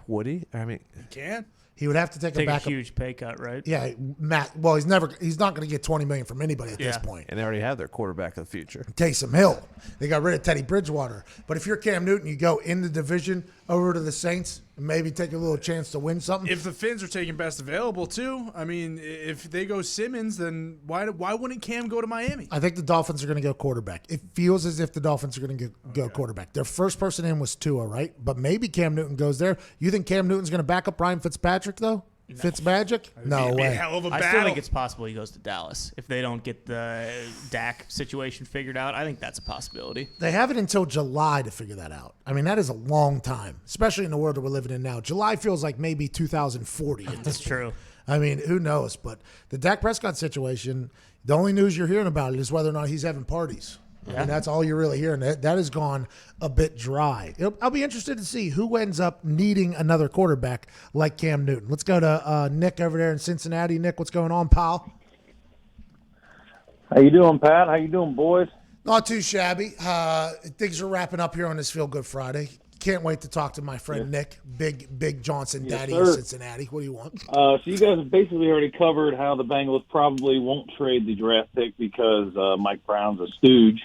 would he? I mean, You can. He would have to take a Take a backup. huge pay cut, right? Yeah, Matt. Well, he's not going to get $20 million from anybody at this Yeah. point. and they already have their quarterback of the future. Taysom Hill. They got rid of Teddy Bridgewater. But if you're Cam Newton, you go in the division over to the Saints and maybe take a little chance to win something. If the Finns are taking best available too, I mean, if they go Simmons, then why wouldn't Cam go to Miami? I think the Dolphins are going to go quarterback. It feels as if the Dolphins are going to go quarterback. Their first person in was Tua, right? But maybe Cam Newton goes there. You think Cam Newton's going to back up Ryan Fitzpatrick, though? Fitzmagic? No It'd be a way. hell of a I battle. still think it's possible he goes to Dallas if they don't get the Dak situation figured out. I think that's a possibility. They have it until July to figure that out. I mean, that is a long time, especially in the world that we're living in now. July feels like maybe 2040 at this That's true. point. I mean, who knows? But the Dak Prescott situation, the only news you're hearing about it is whether or not he's having parties. I mean, that's all you're really hearing. That has gone a bit dry. I'll be interested to see who ends up needing another quarterback like Cam Newton. Let's go to Nick over there in Cincinnati. Nick, what's going on, pal? How you doing, Pat? How you doing, boys? Not too shabby. Things are wrapping up here on this Feel Good Friday. Can't wait to talk to my friend Nick, Big Johnson, Yes, daddy sir. in Cincinnati. What do you want? So you guys have basically already covered how the Bengals probably won't trade the draft pick because Mike Brown's a stooge.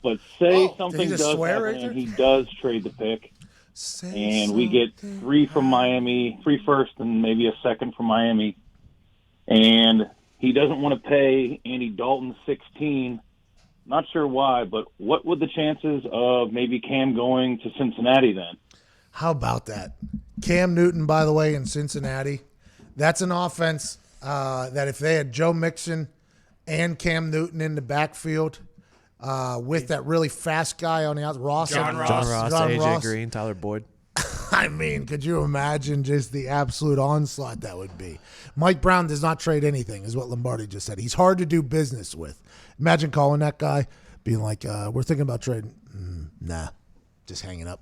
But say something just does swear happen right there? and he does trade the pick, and we get 3 from Miami, 3 first and maybe a second from Miami, and he doesn't want to pay Andy Dalton $16. Not sure why, but what would the chances of maybe Cam going to Cincinnati then? How about that? Cam Newton, by the way, in Cincinnati. That's an offense that if they had Joe Mixon and Cam Newton in the backfield with that really fast guy on the outside, John Ross, AJ Green, Tyler Boyd. I mean, could you imagine just the absolute onslaught that would be? Mike Brown does not trade anything, is what Lombardi just said. He's hard to do business with. Imagine calling that guy, being like, we're thinking about trading. Nah, just hanging up.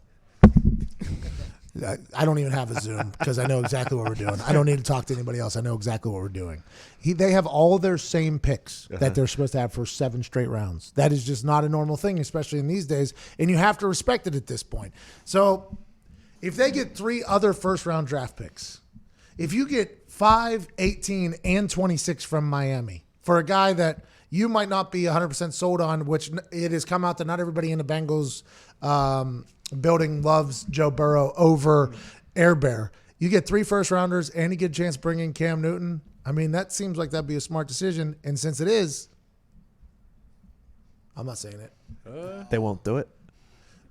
I don't even have a Zoom because I know exactly what we're doing. I don't need to talk to anybody else. I know exactly what we're doing. They have all their same picks that they're supposed to have for 7 straight rounds. That is just not a normal thing, especially in these days, and you have to respect it at this point. So if they get 3 other first-round draft picks, if you get 5, 18, and 26 from Miami for a guy that you might not be 100% sold on, which it has come out that not everybody in the Bengals building loves Joe Burrow over Air Bear. You get 3 first-rounders, and you get a chance to bring in Cam Newton. I mean, that seems like that'd be a smart decision. And since it is, I'm not saying it. They won't do it.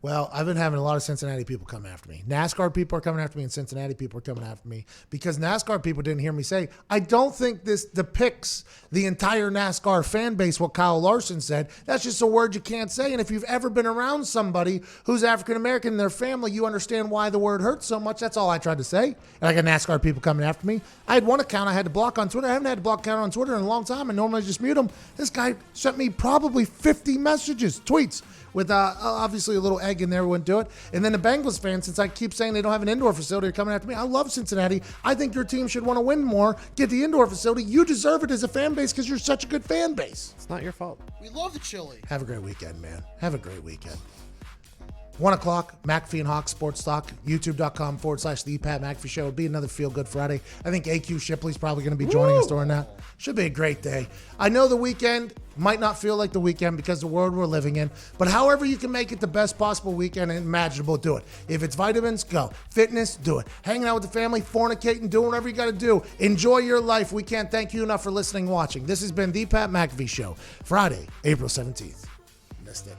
Well, I've been having a lot of Cincinnati people come after me. NASCAR people are coming after me, and Cincinnati people are coming after me because NASCAR people didn't hear me say, I don't think this depicts the entire NASCAR fan base, what Kyle Larson said. That's just a word you can't say. And if you've ever been around somebody who's African-American in their family, you understand why the word hurts so much. That's all I tried to say. And I got NASCAR people coming after me. I had one account I had to block on Twitter. I haven't had to block account on Twitter in a long time. I normally just mute them. This guy sent me probably 50 messages, tweets, with obviously a little egg in there, wouldn't do it. And then the Bengals fans, since I keep saying they don't have an indoor facility, are coming after me. I love Cincinnati. I think your team should want to win more, get the indoor facility. You deserve it as a fan base because you're such a good fan base. It's not your fault. We love the chili. Have a great weekend, man. Have a great weekend. 1 o'clock, McAfee and Hawk Sports Talk, youtube.com/The Pat McAfee Show. It'll be another Feel Good Friday. I think AQ Shipley's probably going to be joining us during that. Should be a great day. I know the weekend might not feel like the weekend because of the world we're living in, but however you can make it the best possible weekend imaginable, do it. If it's vitamins, go. Fitness, do it. Hanging out with the family, fornicating, doing whatever you got to do. Enjoy your life. We can't thank you enough for listening and watching. This has been The Pat McAfee Show, Friday, April 17th. Missed it.